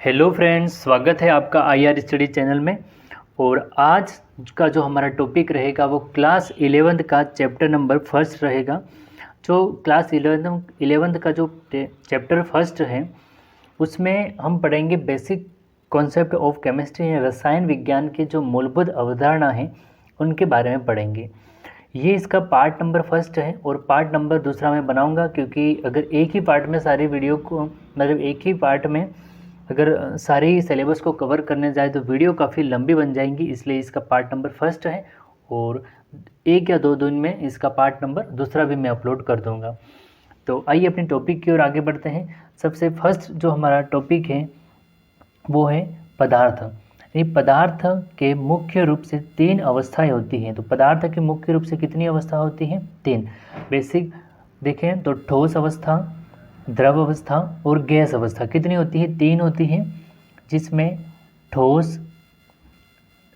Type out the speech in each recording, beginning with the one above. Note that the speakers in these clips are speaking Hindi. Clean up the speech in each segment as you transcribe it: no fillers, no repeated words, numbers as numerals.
हेलो फ्रेंड्स, स्वागत है आपका आईआर स्टडी चैनल में। और आज का जो हमारा टॉपिक रहेगा वो क्लास 11th का चैप्टर नंबर फर्स्ट रहेगा। जो क्लास 11th का जो चैप्टर फर्स्ट है उसमें हम पढ़ेंगे बेसिक कॉन्सेप्ट ऑफ केमिस्ट्री या रसायन विज्ञान के जो मूलभूत अवधारणा हैं उनके बारे में पढ़ेंगे। ये इसका पार्ट नंबर फर्स्ट है और पार्ट नंबर दूसरा मैं बनाऊंगा, क्योंकि अगर एक ही पार्ट में सारी वीडियो को मतलब एक ही पार्ट में अगर सारे सिलेबस को कवर करने जाए तो वीडियो काफ़ी लंबी बन जाएंगी, इसलिए इसका पार्ट नंबर फर्स्ट है और 1 या 2 दिन में इसका पार्ट नंबर दूसरा भी मैं अपलोड कर दूंगा। तो आइए अपने टॉपिक की ओर आगे बढ़ते हैं। सबसे फर्स्ट जो हमारा टॉपिक है वो है पदार्थ। ये पदार्थ के मुख्य रूप से 3 अवस्थाएं होती हैं। तो पदार्थ के मुख्य रूप से कितनी अवस्था होती हैं? 3। बेसिक देखें तो ठोस अवस्था, द्रव अवस्था और गैस अवस्था कितनी होती है? 3 होती है, जिसमें ठोस,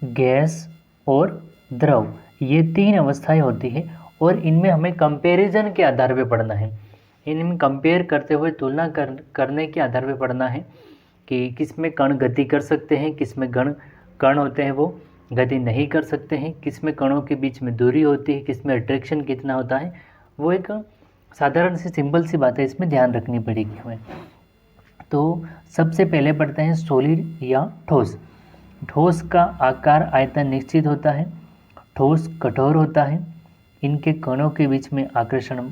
गैस और द्रव ये 3 अवस्थाएं होती है। और इनमें हमें कंपैरिजन के आधार पे पढ़ना है। इनमें कंपेयर करते हुए तुलना करने के आधार पे पढ़ना है कि किस में कण गति कर सकते हैं, किस में कण होते हैं वो गति नहीं कर सकते हैं, किस में कणों के बीच में दूरी होती है, किस में अट्रैक्शन कितना होता है। वो एक साधारण सी सिंपल सी बात है, इसमें ध्यान रखनी पड़ेगी हमें। तो सबसे पहले पढ़ते हैं सॉलिड या ठोस। ठोस का आकार आयतन निश्चित होता है, ठोस कठोर होता है, इनके कणों के बीच में आकर्षण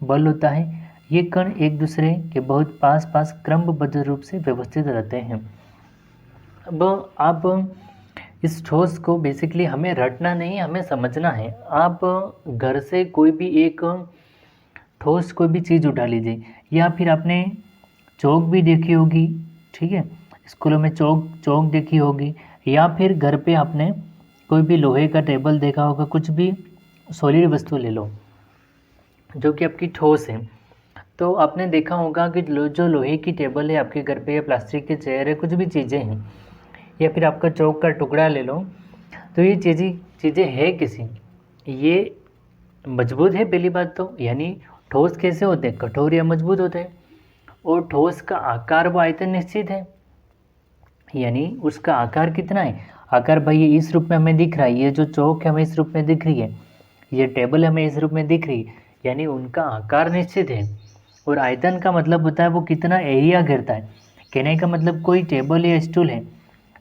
बल होता है, ये कण एक दूसरे के बहुत पास पास क्रमबद्ध रूप से व्यवस्थित रहते हैं। अब आप इस ठोस को बेसिकली हमें रटना नहीं, हमें समझना है। आप घर से कोई भी एक ठोस कोई भी चीज़ उठा लीजिए, या फिर आपने चौक भी देखी होगी, ठीक है, स्कूलों में चौक देखी होगी, या फिर घर पे आपने कोई भी लोहे का टेबल देखा होगा। कुछ भी सॉलिड वस्तु ले लो जो कि आपकी ठोस है, तो आपने देखा होगा कि जो लोहे की टेबल है आपके घर पे, या प्लास्टिक के चेयर है, कुछ भी चीज़ें हैं, या फिर आपका चौक का टुकड़ा ले लो, तो ये चीज़ें है किसी, ये मजबूत है पहली बात तो। यानी ठोस कैसे होते हैं? कठोर या मजबूत होते हैं। और ठोस का आकार व आयतन निश्चित है, यानी उसका आकार कितना है? आकार भाई ये इस रूप में हमें दिख रहा है, ये जो चौक है हमें इस रूप में दिख रही है, ये टेबल हमें इस रूप में दिख रही है, यानी उनका आकार निश्चित है। और आयतन का मतलब होता है वो कितना एरिया घेरता है। कहने का मतलब कोई टेबल या स्टूल है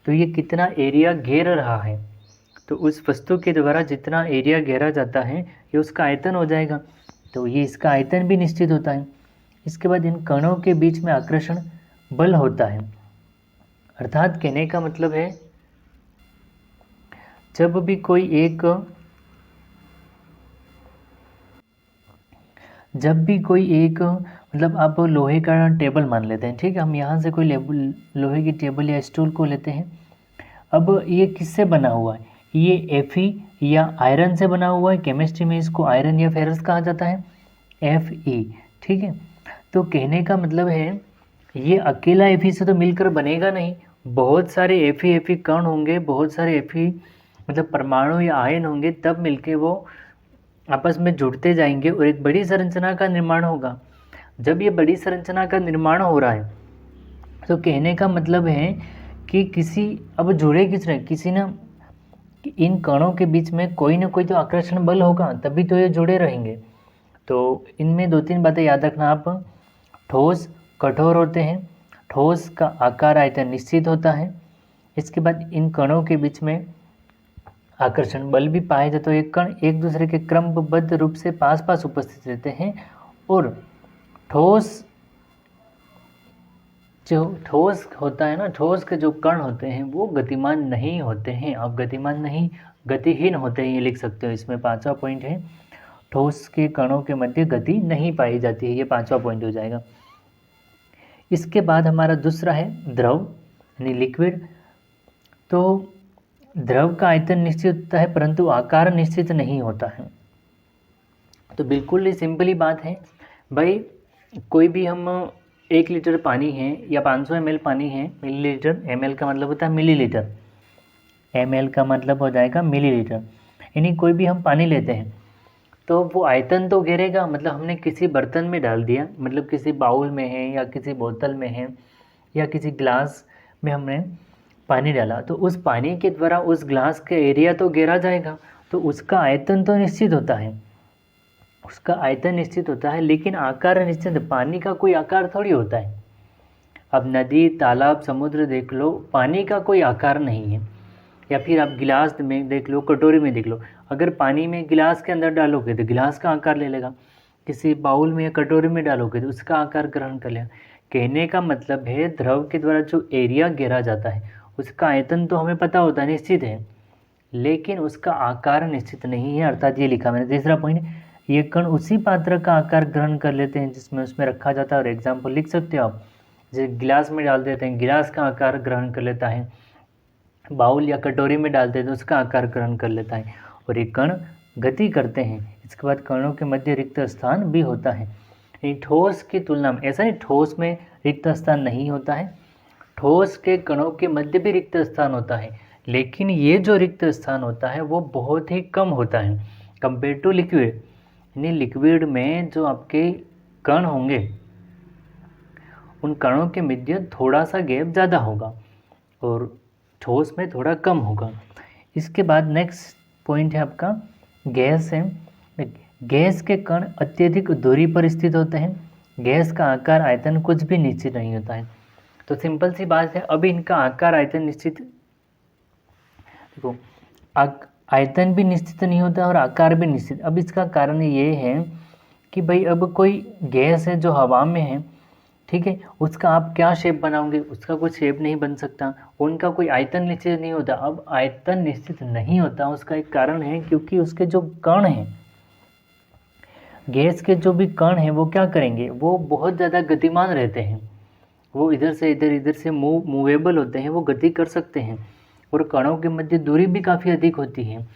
तो ये कितना एरिया घेर रहा है, तो उस वस्तु के द्वारा जितना एरिया घेरा जाता है ये उसका आयतन हो जाएगा। तो ये इसका आयतन भी निश्चित होता है। इसके बाद इन कणों के बीच में आकर्षण बल होता है। अर्थात कहने का मतलब है जब भी कोई एक मतलब आप लोहे का टेबल मान लेते हैं, ठीक है, हम यहाँ से कोई लोहे की टेबल या स्टूल को लेते हैं। अब ये किससे बना हुआ है? ये Fe या आयरन से बना हुआ है। केमिस्ट्री में इसको आयरन या फेरस कहा जाता है, Fe, ठीक है। तो कहने का मतलब है ये अकेला Fe से तो मिलकर बनेगा नहीं, बहुत सारे Fe कण होंगे, बहुत सारे Fe मतलब परमाणु या आयन होंगे, तब मिलके वो आपस में जुड़ते जाएंगे और एक बड़ी संरचना का निर्माण होगा। जब ये बड़ी संरचना का निर्माण हो रहा है तो कहने का मतलब है कि अब जुड़े किस रहे, किसी ना इन कणों के बीच में कोई ना कोई तो आकर्षण बल होगा, तभी तो ये जुड़े रहेंगे। तो इनमें 2-3 बातें याद रखना आप। ठोस कठोर होते हैं, ठोस का आकार आयतन निश्चित होता है, इसके बाद इन कणों के बीच में आकर्षण बल भी पाए जाते, तो एक कण एक दूसरे के क्रमबद्ध रूप से पास पास उपस्थित रहते हैं। और ठोस जो ठोस होता है ना, ठोस के जो कण होते हैं वो गतिमान नहीं होते हैं। आप गतिहीन होते हैं ये लिख सकते हो। इसमें 5वां पॉइंट है, ठोस के कणों के मध्य गति नहीं पाई जाती है, ये 5वां पॉइंट हो जाएगा। इसके बाद हमारा दूसरा है द्रव यानी लिक्विड। तो द्रव का आयतन निश्चित होता है परंतु आकार निश्चित नहीं होता है। तो बिल्कुल ही सिंपल ही बात है भाई, कोई भी हम 1 लीटर पानी है या 500 ml पानी है, मिलीलीटर, ml का मतलब होता है मिलीलीटर, ml का मतलब हो जाएगा मिलीलीटर, यानी कोई भी हम पानी लेते हैं तो वो आयतन तो घेरेगा, मतलब हमने किसी बर्तन में डाल दिया, मतलब किसी बाउल में है या किसी बोतल में है या किसी ग्लास में हमने पानी डाला तो उस पानी के द्वारा उस ग्लास का एरिया तो घेरा जाएगा, तो उसका आयतन तो निश्चित होता है, उसका आयतन निश्चित होता है, लेकिन आकार निश्चित। पानी का कोई आकार थोड़ी होता है। अब नदी, तालाब, समुद्र देख लो, पानी का कोई आकार नहीं है। या फिर आप गिलास में देख लो, कटोरी में देख लो, अगर पानी में गिलास के अंदर डालोगे तो गिलास का आकार ले लेगा, किसी बाउल में या कटोरी में डालोगे तो उसका आकार ग्रहण कर लेगा। कहने का मतलब है द्रव के द्वारा जो एरिया घेरा जाता है उसका आयतन तो हमें पता होता है, निश्चित है, लेकिन उसका आकार निश्चित नहीं है। अर्थात ये लिखा मैंने तीसरा पॉइंट, ये कण उसी पात्र का आकार ग्रहण कर लेते हैं जिसमें उसमें रखा जाता है। और एग्जाम्पल लिख सकते हो आप, जैसे गिलास में डाल देते हैं, गिलास का आकार ग्रहण कर लेता है, बाउल या कटोरी में डालते हैं तो उसका आकार ग्रहण कर लेता है। और ये कण गति करते हैं, इसके बाद कणों के मध्य रिक्त स्थान भी होता है। ठोस की तुलना में ऐसा नहीं, ठोस में रिक्त स्थान नहीं होता है, ठोस के कणों के मध्य भी रिक्त स्थान होता है, लेकिन ये जो रिक्त स्थान होता है वो बहुत ही कम होता है कंपेयर टू लिक्विड। यानी लिक्विड में जो आपके कण होंगे उन कणों के मध्य थोड़ा सा गैप ज़्यादा होगा और ठोस में थोड़ा कम होगा। इसके बाद नेक्स्ट पॉइंट है आपका गैस है। गैस के कण अत्यधिक दूरी पर स्थित होते हैं, गैस का आकार आयतन कुछ भी निश्चित नहीं होता है। तो सिंपल सी बात है, अभी इनका आकार आयतन निश्चित, देखो आयतन भी निश्चित नहीं होता और आकार भी निश्चित। अब इसका कारण ये है कि भाई अब कोई गैस है जो हवा में है, ठीक है, उसका आप क्या शेप बनाओगे, उसका कोई शेप नहीं बन सकता, उनका कोई आयतन निश्चित नहीं होता। अब आयतन निश्चित नहीं होता उसका एक कारण है क्योंकि उसके जो कण हैं, गैस के जो भी कण हैं वो क्या करेंगे, वो बहुत ज़्यादा गतिमान रहते हैं, वो इधर से इधर, इधर से मूवेबल होते हैं, वो गति कर सकते हैं और कणों के मध्य दूरी भी काफ़ी अधिक होती है।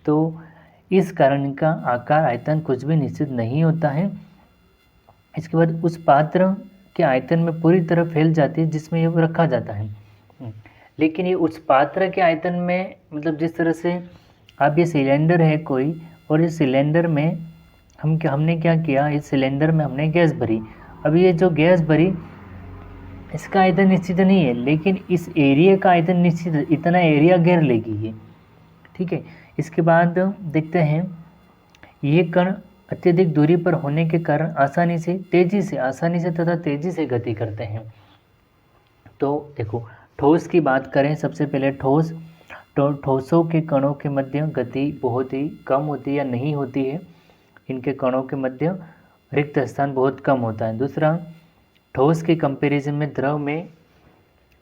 तो इस कारण इनका आकार आयतन कुछ भी निश्चित नहीं होता है। इसके बाद उस पात्र के आयतन में पूरी तरह फैल जाती है जिसमें ये रखा जाता है, लेकिन ये उस पात्र के आयतन में, मतलब जिस तरह से अब ये सिलेंडर है कोई, और इस सिलेंडर में हमने क्या किया, इस सिलेंडर में हमने गैस भरी। अब ये जो गैस भरी इसका आयतन निश्चित नहीं है, लेकिन इस एरिया का आयतन निश्चित है, इतना एरिया घेर लेगी ये, ठीक है। इसके बाद देखते हैं, ये कण अत्यधिक दूरी पर होने के कारण आसानी से तथा तेजी से गति करते हैं। तो देखो ठोस की बात करें, सबसे पहले ठोसों के कणों के मध्य गति बहुत ही कम होती है या नहीं होती है, इनके कणों के मध्य रिक्त स्थान बहुत कम होता है। दूसरा, ठोस के कंपैरिजन में द्रव में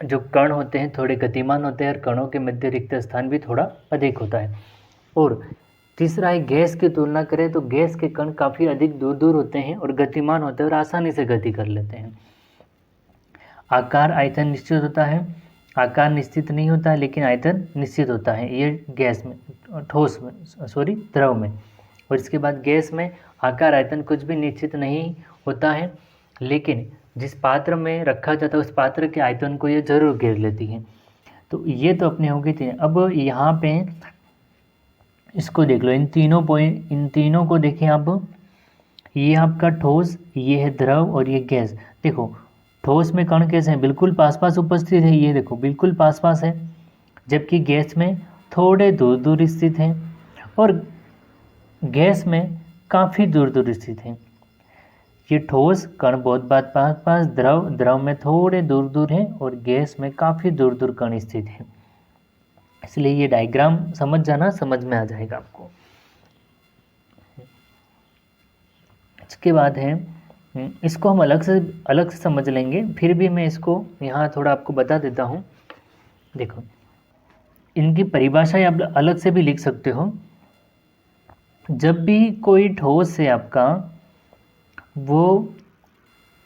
जो कण होते हैं थोड़े गतिमान होते हैं और कणों के मध्य रिक्त स्थान भी थोड़ा अधिक होता है। और तीसरा है, गैस की तुलना करें तो गैस के कण काफ़ी अधिक दूर दूर होते हैं और गतिमान होते हैं और आसानी से गति कर लेते हैं। आकार आयतन निश्चित होता है, आकार निश्चित नहीं होता है लेकिन आयतन निश्चित होता है, ये गैस में, द्रव में। और इसके बाद गैस में आकार आयतन कुछ भी निश्चित नहीं होता है, लेकिन जिस पात्र में रखा जाता है उस पात्र के आयतन को ये जरूर घेर लेती है। तो ये तो अपने हो गई थी। अब यहाँ पे इसको देख लो, इन तीनों को देखें आप, ये आपका ठोस, ये है द्रव और ये गैस। देखो ठोस में कण कैसे हैं, बिल्कुल पास पास उपस्थित है, ये देखो बिल्कुल पास पास है, जबकि गैस में थोड़े दूर दूर स्थित है और गैस में काफ़ी दूर दूर स्थित है। ये ठोस कण बहुत बात पास पास, द्रव में थोड़े दूर दूर है और गैस में काफ़ी दूर दूर कण स्थित है। इसलिए ये डायग्राम समझ जाना, समझ में आ जाएगा आपको। इसके बाद है, इसको हम अलग से समझ लेंगे, फिर भी मैं इसको यहाँ थोड़ा आपको बता देता हूँ। देखो इनकी परिभाषा आप अलग से भी लिख सकते हो। जब भी कोई ठोस है आपका, वो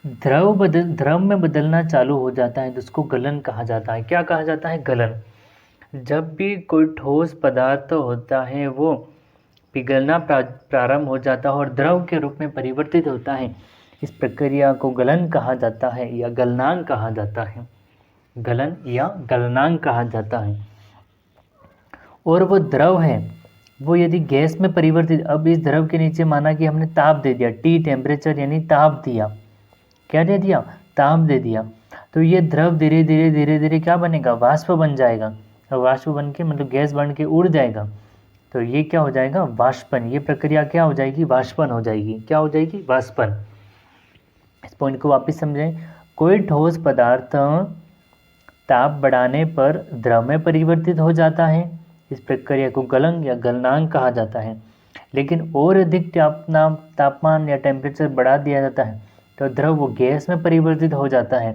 द्रव में बदलना चालू हो जाता है तो उसको गलन कहा जाता है। क्या कहा जाता है? गलन। जब भी कोई ठोस पदार्थ होता है वो पिघलना प्रारंभ हो जाता है और द्रव के रूप में परिवर्तित होता है, इस प्रक्रिया को गलन कहा जाता है या गलनांक कहा जाता है। गलन या गलनांक कहा जाता है। और वो द्रव है, वो यदि गैस में परिवर्तित, अब इस द्रव के नीचे माना कि हमने ताप दे दिया, टी टेम्परेचर यानी ताप दिया, क्या दे दिया? ताप दे दिया। तो ये द्रव धीरे धीरे क्या बनेगा, वाष्प बन जाएगा। और वाष्प बन के मतलब गैस बन के उड़ जाएगा, तो ये क्या हो जाएगा, वाष्पन। ये प्रक्रिया क्या हो जाएगी, वाष्पन हो जाएगी। क्या हो जाएगी, वाष्पन। इस पॉइंट को वापस समझें। कोई ठोस पदार्थ ताप बढ़ाने पर द्रव में परिवर्तित हो जाता है, इस प्रक्रिया को गलन या गलनांक कहा जाता है। लेकिन और अधिक तापमान या टेम्परेचर बढ़ा दिया जाता है तो द्रव वो गैस में परिवर्तित हो जाता है,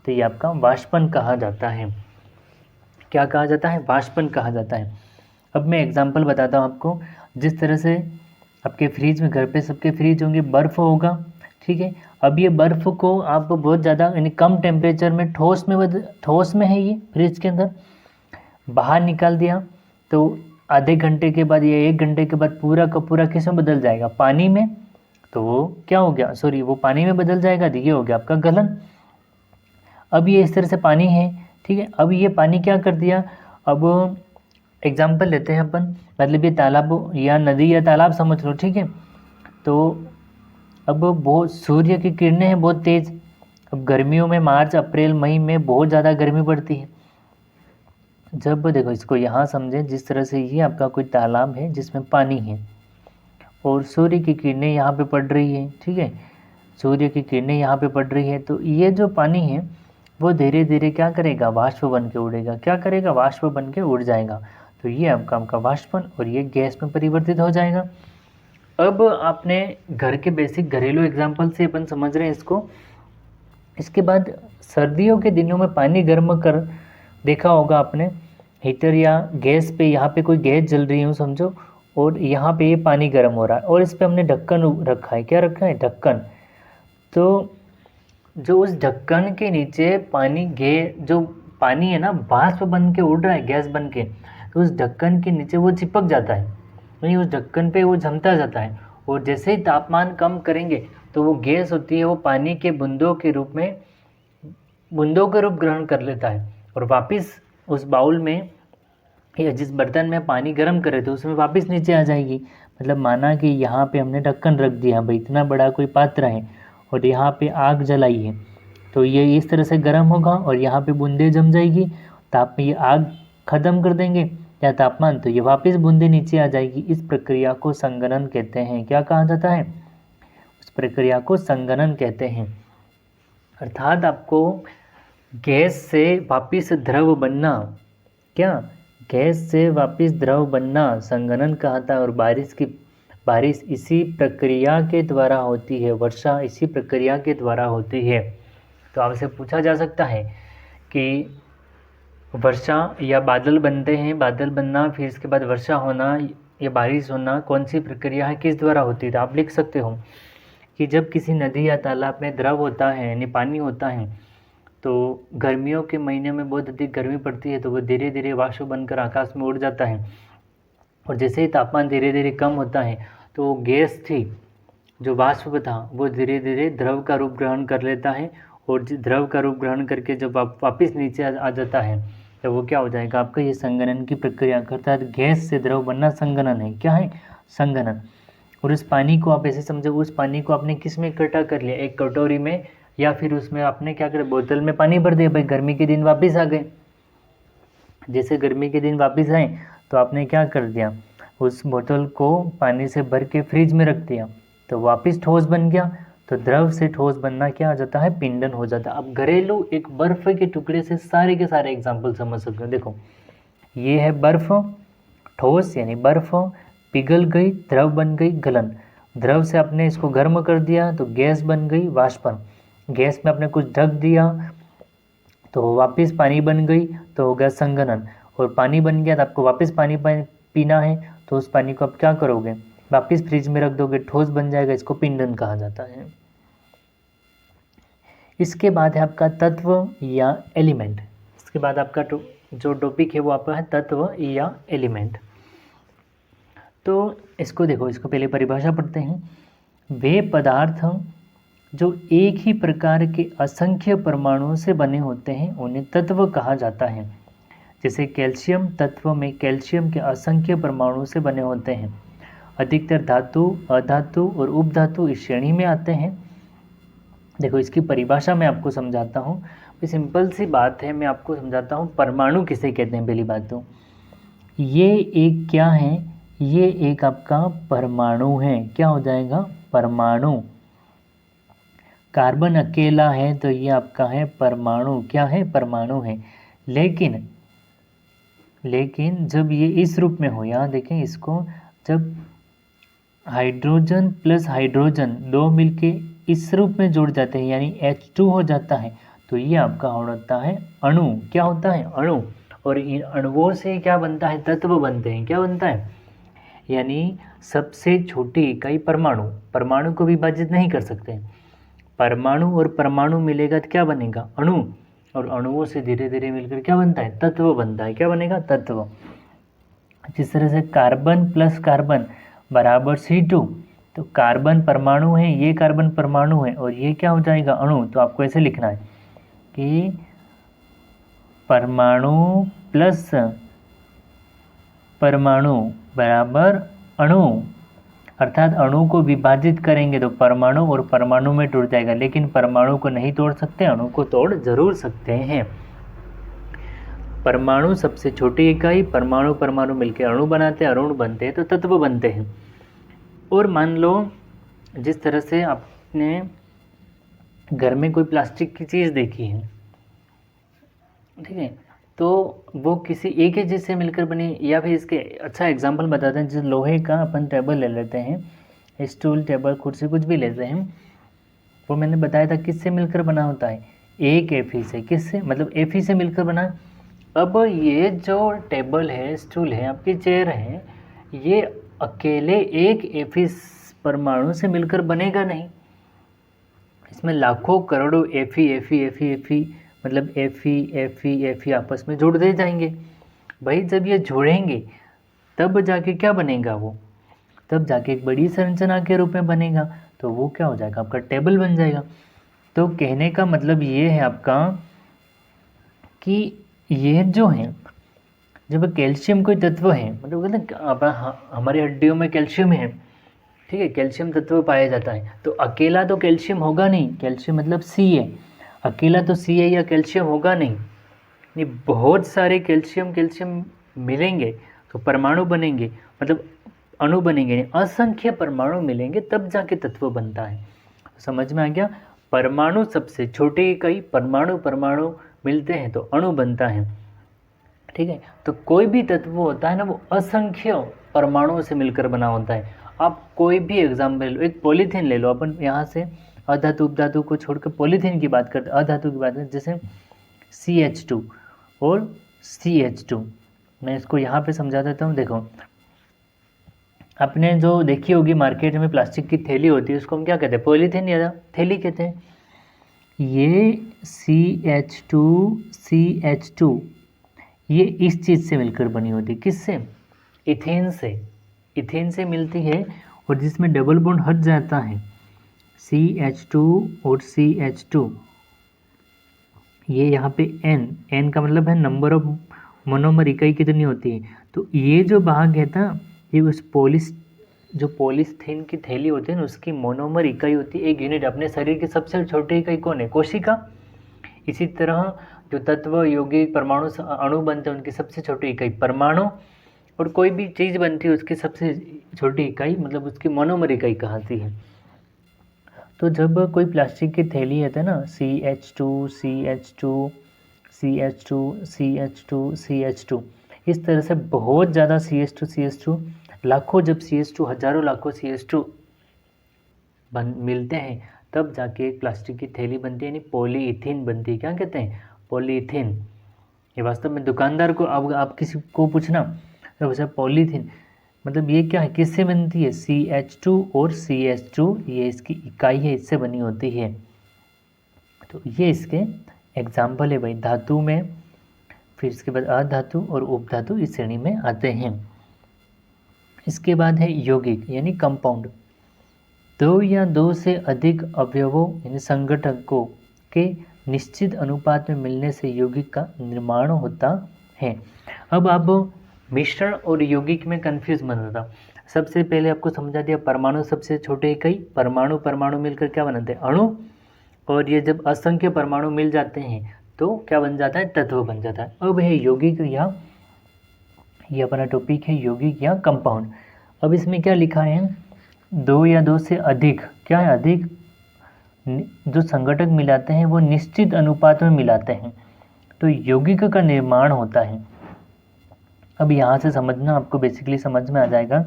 तो ये आपका वाष्पन कहा जाता है। क्या कहा जाता है, वाष्पन कहा जाता है। अब मैं एग्जांपल बताता हूँ आपको। जिस तरह से आपके फ्रिज में, घर पे सबके फ्रिज होंगे, बर्फ़ होगा, ठीक है। अब ये बर्फ़ को आप बहुत ज़्यादा यानी कम टेम्परेचर में ठोस में है ये फ्रिज के अंदर, बाहर निकाल दिया तो आधे घंटे के बाद या 1 घंटे के बाद पूरा का पूरा किस में बदल जाएगा, पानी में। तो वो क्या हो गया, सॉरी, वो पानी में बदल जाएगा, तो ये हो गया आपका गलन। अब ये इस तरह से पानी है, ठीक है। अब ये पानी क्या कर दिया, अब एग्जाम्पल लेते हैं अपन, मतलब ये तालाब या नदी या तालाब समझ लो, ठीक है। तो अब बहुत सूर्य की किरणें हैं बहुत तेज़। अब गर्मियों में मार्च अप्रैल मई में बहुत ज़्यादा गर्मी पड़ती है। जब देखो इसको यहाँ समझें, जिस तरह से ये आपका कोई तालाब है जिसमें पानी है और सूर्य की किरणें यहाँ पे पड़ रही है, ठीक है। सूर्य की किरणें यहाँ पे पड़ रही है, तो ये जो पानी है वो धीरे धीरे क्या करेगा, वाष्प बन के उड़ेगा। क्या करेगा, वाष्प बन के उड़ जाएगा। तो ये आपका वाष्पन, और ये गैस में परिवर्तित हो जाएगा। अब आपने घर के बेसिक घरेलू एग्जाम्पल से अपन समझ रहे हैं इसको। इसके बाद सर्दियों के दिनों में पानी गर्म कर देखा होगा आपने, हीटर या गैस पे, यहाँ पे कोई गैस जल रही है समझो, और यहाँ पे ये पानी गर्म हो रहा है और इस पे हमने ढक्कन रखा है। क्या रखा है, ढक्कन। तो जो उस ढक्कन के नीचे जो पानी है ना, वाष्प बन के उड़ रहा है, गैस बन के, तो उस ढक्कन के नीचे वो चिपक जाता है, नहीं उस ढक्कन पे वो जमता जाता है। और जैसे ही तापमान कम करेंगे तो वो गैस होती है, वो पानी के बूंदों के रूप ग्रहण कर लेता है और वापस उस बाउल में या जिस बर्तन में पानी गर्म करे थे उसमें वापस नीचे आ जाएगी। मतलब माना कि यहाँ पे हमने ढक्कन रख दिया भाई, इतना बड़ा कोई पात्र है और यहाँ पे आग जलाई है, तो ये इस तरह से गर्म होगा और यहाँ पे बूंदे जम जाएगी। ये आग ख़त्म कर देंगे या तापमान, तो ये वापस बूंदे नीचे आ जाएगी। इस प्रक्रिया को संघनन कहते हैं। क्या कहा जाता है, उस प्रक्रिया को संघनन कहते हैं। अर्थात आपको गैस से वापस द्रव बनना, क्या, गैस से वापस द्रव बनना संघनन कहता है। और बारिश इसी प्रक्रिया के द्वारा होती है, वर्षा इसी प्रक्रिया के द्वारा होती है। तो आपसे पूछा जा सकता है कि वर्षा या बादल बनते हैं, बादल बनना फिर इसके बाद वर्षा होना या बारिश होना कौन सी प्रक्रिया है, किस द्वारा होती है। तो आप लिख सकते हो कि जब किसी नदी या तालाब में द्रव होता है यानी पानी होता है, तो गर्मियों के महीने में बहुत अधिक गर्मी पड़ती है, तो वो धीरे धीरे वाष्प बनकर आकाश में उड़ जाता है। और जैसे ही तापमान धीरे धीरे कम होता है तो गैस थी, जो वाष्प था, वो धीरे धीरे द्रव का रूप ग्रहण कर लेता है। और द्रव का रूप ग्रहण करके जब वापस नीचे आ जाता है तो वो क्या हो जाएगा, आपका ये संघनन की प्रक्रिया करता है। गैस से द्रव बनना संघनन है। क्या है, संघनन। और उस पानी को आप ऐसे समझो, उस पानी को आपने किस में इकट्ठा कर लिया, एक कटोरी में, या फिर उसमें आपने क्या करा, बोतल में पानी भर दिया। भाई गर्मी के दिन वापस आ गए, जैसे गर्मी के दिन वापस आए तो आपने क्या कर दिया, उस बोतल को पानी से भर के फ्रिज में रख दिया, तो वापस ठोस बन गया। तो द्रव से ठोस बनना क्या आ जाता है, पिंडन हो जाता है। अब घरेलू एक बर्फ़ के टुकड़े से सारे के सारे एग्जाम्पल समझ सकते हो। देखो ये है बर्फ़, ठोस यानी बर्फ़, पिघल गई, द्रव बन गई, गलन। द्रव से आपने इसको गर्म कर दिया तो गैस बन गई, वाष्पन। गैस में आपने कुछ ढक दिया तो वापस पानी बन गई, तो हो गया संघनन। और पानी बन गया तो आपको वापस पानी पीना है, तो उस पानी को आप क्या करोगे, वापस फ्रिज में रख दोगे, ठोस बन जाएगा। इसको पिंडन कहा जाता है। इसके बाद है आपका तत्व या एलिमेंट। इसके बाद आपका जो टॉपिक है वो आपका है तत्व या एलिमेंट। तो इसको देखो, इसको पहले परिभाषा पढ़ते हैं। वे पदार्थ जो एक ही प्रकार के असंख्य परमाणुओं से बने होते हैं उन्हें तत्व कहा जाता है। जैसे कैल्शियम तत्व में कैल्शियम के असंख्य परमाणुओं से बने होते हैं। अधिकतर धातु, अधातु और उपधातु इस श्रेणी में आते हैं। देखो इसकी परिभाषा मैं आपको समझाता हूँ। ये सिंपल सी बात है, मैं आपको समझाता हूँ। परमाणु किसे कहते हैं? पहली बात तो ये एक क्या है, ये एक आपका परमाणु है। क्या हो जाएगा? परमाणु। कार्बन अकेला है तो ये आपका है परमाणु। क्या है? परमाणु है। लेकिन जब ये इस रूप में हो, यहाँ देखें इसको, जब हाइड्रोजन प्लस हाइड्रोजन दो मिलके इस रूप में जुड़ जाते हैं यानी H2 हो जाता है, तो ये आपका होता है अणु। क्या होता है? अणु। और इन अणुओं से क्या बनता है? तत्व बनते हैं। क्या बनता है? यानी सबसे छोटी इकाई परमाणु। परमाणु को विभाजित नहीं कर सकते। परमाणु और परमाणु मिलेगा तो क्या बनेगा? अणु। और अणुओं से धीरे धीरे मिलकर क्या बनता है? तत्व बनता है। क्या बनेगा? तत्व। जिस तरह से कार्बन प्लस कार्बन बराबर C2, तो कार्बन परमाणु है, ये कार्बन परमाणु है और ये क्या हो जाएगा? अणु। तो आपको ऐसे लिखना है कि परमाणु प्लस परमाणु बराबर अणु, अर्थात अणु को विभाजित करेंगे तो परमाणु और परमाणु में टूट जाएगा, लेकिन परमाणु को नहीं तोड़ सकते, अणु को तोड़ जरूर सकते हैं। परमाणु सबसे छोटी इकाई, परमाणु परमाणु मिलकर अणु बनाते हैं, अणु बनते हैं तो तत्व बनते हैं। और मान लो जिस तरह से आपने घर में कोई प्लास्टिक की चीज़ देखी है, ठीक है, तो वो किसी एक ही चीज़ से मिलकर बनी, या फिर इसके अच्छा एग्जांपल बताते हैं। जैसे लोहे का अपन टेबल ले लेते हैं, स्टूल, टेबल, कुर्सी, कुछ भी लेते हैं, वो मैंने बताया था किससे मिलकर बना होता है? एक Fe से। किससे? मतलब Fe से मिलकर बना। अब ये जो टेबल है, स्टूल है, आपकी चेयर है, ये अकेले एक Fe परमाणु से मिलकर बनेगा नहीं। इसमें लाखों करोड़ों Fe मतलब Fe आपस में जुड़ दे जाएंगे। भाई जब ये जुड़ेंगे तब जाके क्या बनेगा? वो तब जाके एक बड़ी संरचना के रूप में बनेगा, तो वो क्या हो जाएगा? आपका टेबल बन जाएगा। तो कहने का मतलब ये है आपका कि ये जो है, जब कैल्शियम कोई तत्व है, मतलब कहते हैं हमारी हड्डियों में कैल्शियम है, ठीक है, कैल्शियम तत्व पाया जाता है, तो अकेला तो कैल्शियम होगा नहीं। कैल्शियम मतलब सी है, अकेला तो सी है या कैल्शियम होगा नहीं। ये बहुत सारे कैल्शियम मिलेंगे तो परमाणु बनेंगे, मतलब अणु बनेंगे। असंख्य परमाणु मिलेंगे तब जाके तत्व बनता है। समझ में आ गया? परमाणु सबसे छोटी इकाई, परमाणु परमाणु मिलते हैं तो अणु बनता है, ठीक है। तो कोई भी तत्व होता है ना, वो असंख्य परमाणुओं से मिलकर बना होता है। आप कोई भी एग्जाम्पल लो, एक पॉलीथीन ले लो, अपन यहाँ से अधातु उपधातु को छोड़कर पॉलीथीन की बात करते, अधातु की बात करते, जैसे CH2 और CH2। मैं इसको यहाँ पे समझा देता हूँ। देखो, आपने जो देखी होगी मार्केट में प्लास्टिक की थैली होती है, उसको हम क्या कहते हैं? पॉलीथीन या थैली कहते हैं। ये CH2 ये इस चीज़ से मिलकर बनी होती है। किससे? इथेन से। इथेन से मिलती है, और जिसमें डबल बॉन्ड हट जाता है, CH2 और CH2, ये यहाँ पे N का मतलब है नंबर ऑफ मोनोमर, इकाई कितनी होती है। तो ये जो भाग है ना, ये उस पॉलीथीन की थैली होती है ना, उसकी मोनोमर इकाई होती है, एक यूनिट। अपने शरीर की सबसे छोटी इकाई कौन है? कोशिका। इसी तरह जो तत्व, यौगिक, परमाणु, अणु बनते हैं, उनकी सबसे छोटी इकाई परमाणु, और कोई भी चीज़ बनती है उसकी सबसे छोटी इकाई मतलब उसकी मोनोमर इकाई कहलाती है। तो जब कोई प्लास्टिक की थैली है ना, CH2 इस तरह से बहुत ज़्यादा CH2 लाखों, जब CH2 हजारों लाखों CH2 मिलते हैं तब जाके एक प्लास्टिक की थैली बनती है, यानी पॉलीइथीन बनती है। क्या कहते हैं? पॉलीइथीन। ये वास्तव में दुकानदार को अब आप किसी को पूछना तो वैसे पॉलीथीन मतलब ये क्या है, किससे बनती है? CH2 और CH2, ये इसकी इकाई है, इससे बनी होती है। तो ये इसके एग्जाम्पल है भाई, धातु में। फिर इसके बाद अधातु और उपधातु इस श्रेणी में आते हैं। इसके बाद है यौगिक यानी कंपाउंड। दो या दो से अधिक अवयवों यानी संघटकों के निश्चित अनुपात में मिलने से यौगिक का निर्माण होता है। अब आप मिश्रण और यौगिक में कंफ्यूज मत होता। सबसे पहले आपको समझा दिया, परमाणु सबसे छोटे इकाई, परमाणु परमाणु मिलकर क्या बनाते हैं? अणु। और ये जब असंख्य परमाणु मिल जाते हैं तो क्या बन जाता है, तत्व बन जाता है। अब है यौगिक या, ये अपना टॉपिक है यौगिक या कंपाउंड। अब इसमें क्या लिखा है, 2 या 2 से अधिक, क्या है अधिक, जो संघटक मिलाते हैं वो निश्चित अनुपात में मिलाते हैं तो यौगिक का निर्माण होता है। अब यहाँ से समझना, आपको बेसिकली समझ में आ जाएगा।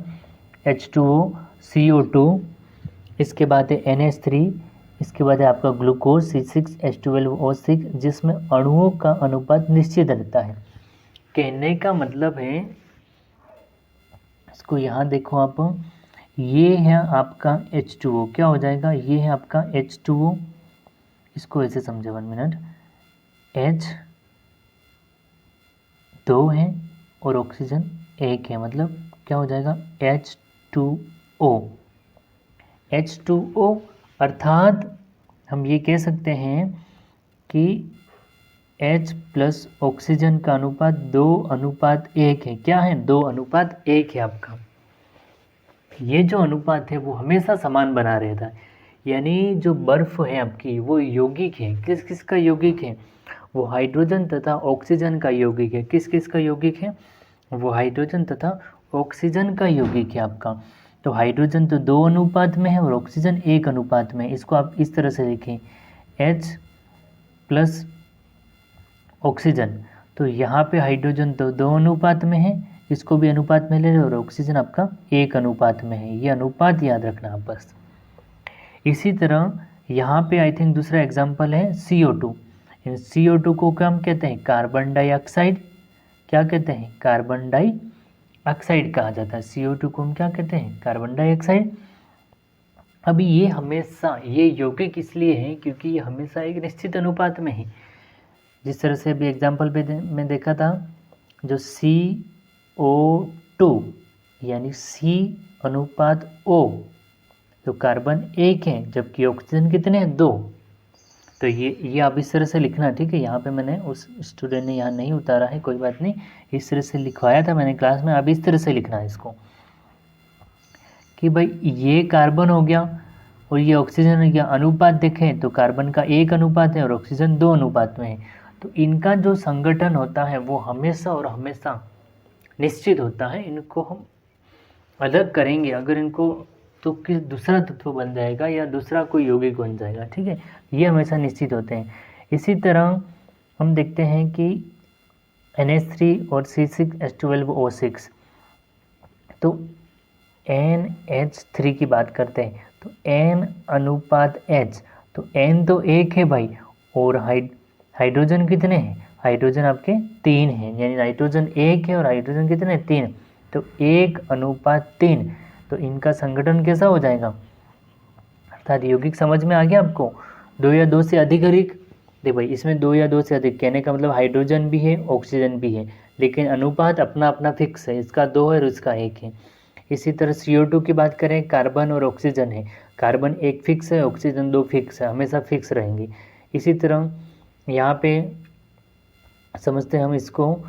H2O, CO2, इसके बाद है NH3, इसके बाद है आपका ग्लूकोज C6H12O6, जिसमें अणुओं का अनुपात निश्चित रहता है। कहने का मतलब है, इसको यहाँ देखो आप, ये है आपका H2O, क्या हो जाएगा, ये है आपका H2O, इसको ऐसे समझे 1 मिनट, H2 है और ऑक्सीजन 1 है, मतलब क्या हो जाएगा H2O। H2O अर्थात हम ये कह सकते हैं कि H प्लस ऑक्सीजन का अनुपात 2:1 है। क्या है, 2:1 है आपका। ये जो अनुपात है वो हमेशा समान बना रहता है, यानी जो बर्फ़ है आपकी वो यौगिक है। किस किस का यौगिक है, वो हाइड्रोजन तथा ऑक्सीजन का यौगिक है। किस किस का यौगिक है, वो हाइड्रोजन तथा ऑक्सीजन का यौगिक है आपका। तो हाइड्रोजन तो 2 अनुपात में है और ऑक्सीजन 1 अनुपात में है। इसको आप इस तरह से लिखें, H प्लस ऑक्सीजन, तो यहाँ पे हाइड्रोजन तो 2 अनुपात में है, इसको भी अनुपात में ले लो, और ऑक्सीजन आपका 1 अनुपात में है। ये अनुपात याद रखना आप बस। इसी तरह यहाँ पे आई थिंक दूसरा एग्जाम्पल है CO2। CO2 को क्या हम कहते हैं, कार्बन डाइऑक्साइड। क्या कहते हैं, कार्बन डाइऑक्साइड कहा जाता है। CO2 को हम क्या कहते हैं, कार्बन डाइऑक्साइड। अभी ये हमेशा, ये यौगिक इसलिए है क्योंकि ये हमेशा एक निश्चित अनुपात में है। जिस तरह से अभी एग्जाम्पल पे में देखा था, जो CO2 यानी C/O, तो कार्बन 1 है जबकि ऑक्सीजन कितने हैं, 2। तो ये आप इस तरह से लिखना, ठीक है। यहाँ पे मैंने, उस स्टूडेंट ने यहाँ नहीं उतारा है, कोई बात नहीं, इस तरह से लिखवाया था मैंने क्लास में। अब इस तरह से लिखना है इसको कि भाई ये कार्बन हो गया और ये ऑक्सीजन हो गया। अनुपात देखें तो कार्बन का 1 अनुपात है और ऑक्सीजन 2 अनुपात में है। तो इनका जो संगठन होता है वो हमेशा और हमेशा निश्चित होता है। इनको हम अलग करेंगे अगर इनको, तो किस दूसरा तत्व बन जाएगा या दूसरा कोई यौगिक बन जाएगा, ठीक है। ये हमेशा निश्चित होते हैं। इसी तरह हम देखते हैं कि NH3 और C6H12O6, तो NH3 की बात करते हैं तो N/H, तो N तो 1 है भाई, और हाइड्रोजन कितने हैं, हाइड्रोजन आपके 3 हैं, यानी नाइट्रोजन 1 है और हाइड्रोजन कितने, 3, तो 1:3। तो इनका संगठन कैसा हो जाएगा, अर्थात यौगिक समझ में आ गया आपको। 2 या 2 से अधिक देख भाई, इसमें 2 या 2 से अधिक कहने का मतलब हाइड्रोजन भी है ऑक्सीजन भी है, लेकिन अनुपात अपना अपना फिक्स है, इसका 2 है और इसका 1 है। इसी तरह CO2 की बात करें, कार्बन और ऑक्सीजन है, कार्बन 1 फिक्स है, ऑक्सीजन 2 फिक्स है, हमेशा फिक्स रहेंगे। इसी तरह यहाँ पे समझते हैं हम इसको,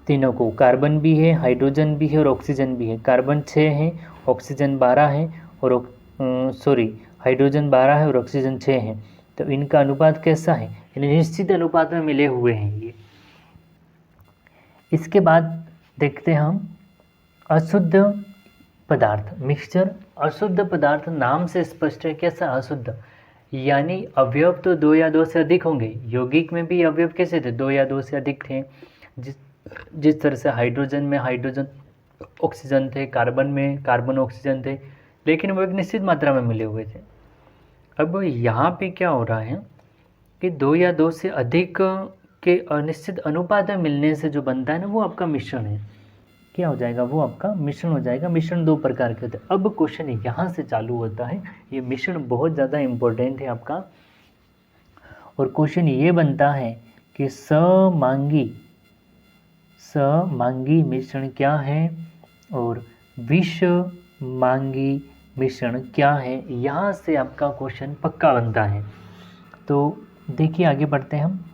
तीनों को, कार्बन भी है, हाइड्रोजन भी है और ऑक्सीजन भी है। कार्बन 6 है, ऑक्सीजन 12 है, और हाइड्रोजन 12 है और ऑक्सीजन 6 है। तो इनका अनुपात कैसा है, यानी निश्चित अनुपात में मिले हुए हैं ये। इसके बाद देखते हैं हम अशुद्ध पदार्थ, मिक्सचर। अशुद्ध पदार्थ नाम से स्पष्ट है, कैसा, अशुद्ध, यानी अवयव तो 2 या 2 से अधिक होंगे। यौगिक में भी अवयव कैसे थे, 2 या 2 से अधिक थे। जिस तरह से हाइड्रोजन में हाइड्रोजन ऑक्सीजन थे, कार्बन में कार्बन ऑक्सीजन थे, लेकिन वो एक निश्चित मात्रा में मिले हुए थे। अब यहाँ पे क्या हो रहा है कि 2 या 2 से अधिक के अनिश्चित अनुपात में मिलने से जो बनता है ना, वो आपका मिश्रण है। क्या हो जाएगा, वो आपका मिश्रण हो जाएगा। मिश्रण 2 प्रकार के होते हैं। अब क्वेश्चन यहाँ से चालू होता है, ये मिश्रण बहुत ज़्यादा इम्पोर्टेंट है आपका। और क्वेश्चन ये बनता है कि समांगी मिश्रण क्या है और विषमांगी मिश्रण क्या है, यहाँ से आपका क्वेश्चन पक्का बनता है। तो देखिए आगे बढ़ते हैं हम।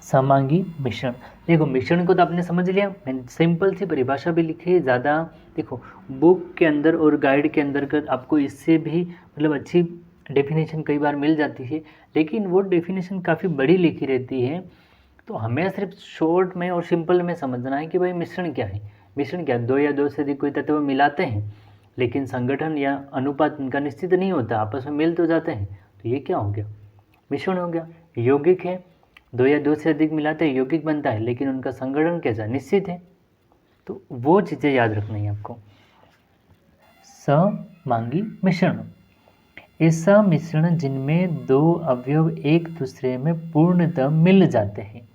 समांगी मिश्रण, देखो मिश्रण को तो आपने समझ लिया, मैंने सिंपल सी परिभाषा भी लिखी है। ज़्यादा देखो बुक के अंदर और गाइड के अंदर आपको इससे भी मतलब अच्छी डेफिनेशन कई बार मिल जाती है, लेकिन वो डेफिनेशन काफ़ी बड़ी लिखी रहती है। तो हमें सिर्फ शॉर्ट में और सिंपल में समझना है कि भाई मिश्रण क्या है। मिश्रण क्या, दो या दो से अधिक कोई तत्व मिलाते हैं, लेकिन संगठन या अनुपात इनका निश्चित नहीं होता, आपस में मिल तो जाते हैं, तो ये क्या हो गया, मिश्रण हो गया। यौगिक है, दो या दो से अधिक मिलाते हैं यौगिक बनता है, लेकिन उनका संगठन कैसा, निश्चित है। तो वो चीज़ें याद रखनी है आपको। समांगी मिश्रण, ऐसा मिश्रण जिनमें दो अवयव एक दूसरे में पूर्णतः मिल जाते हैं।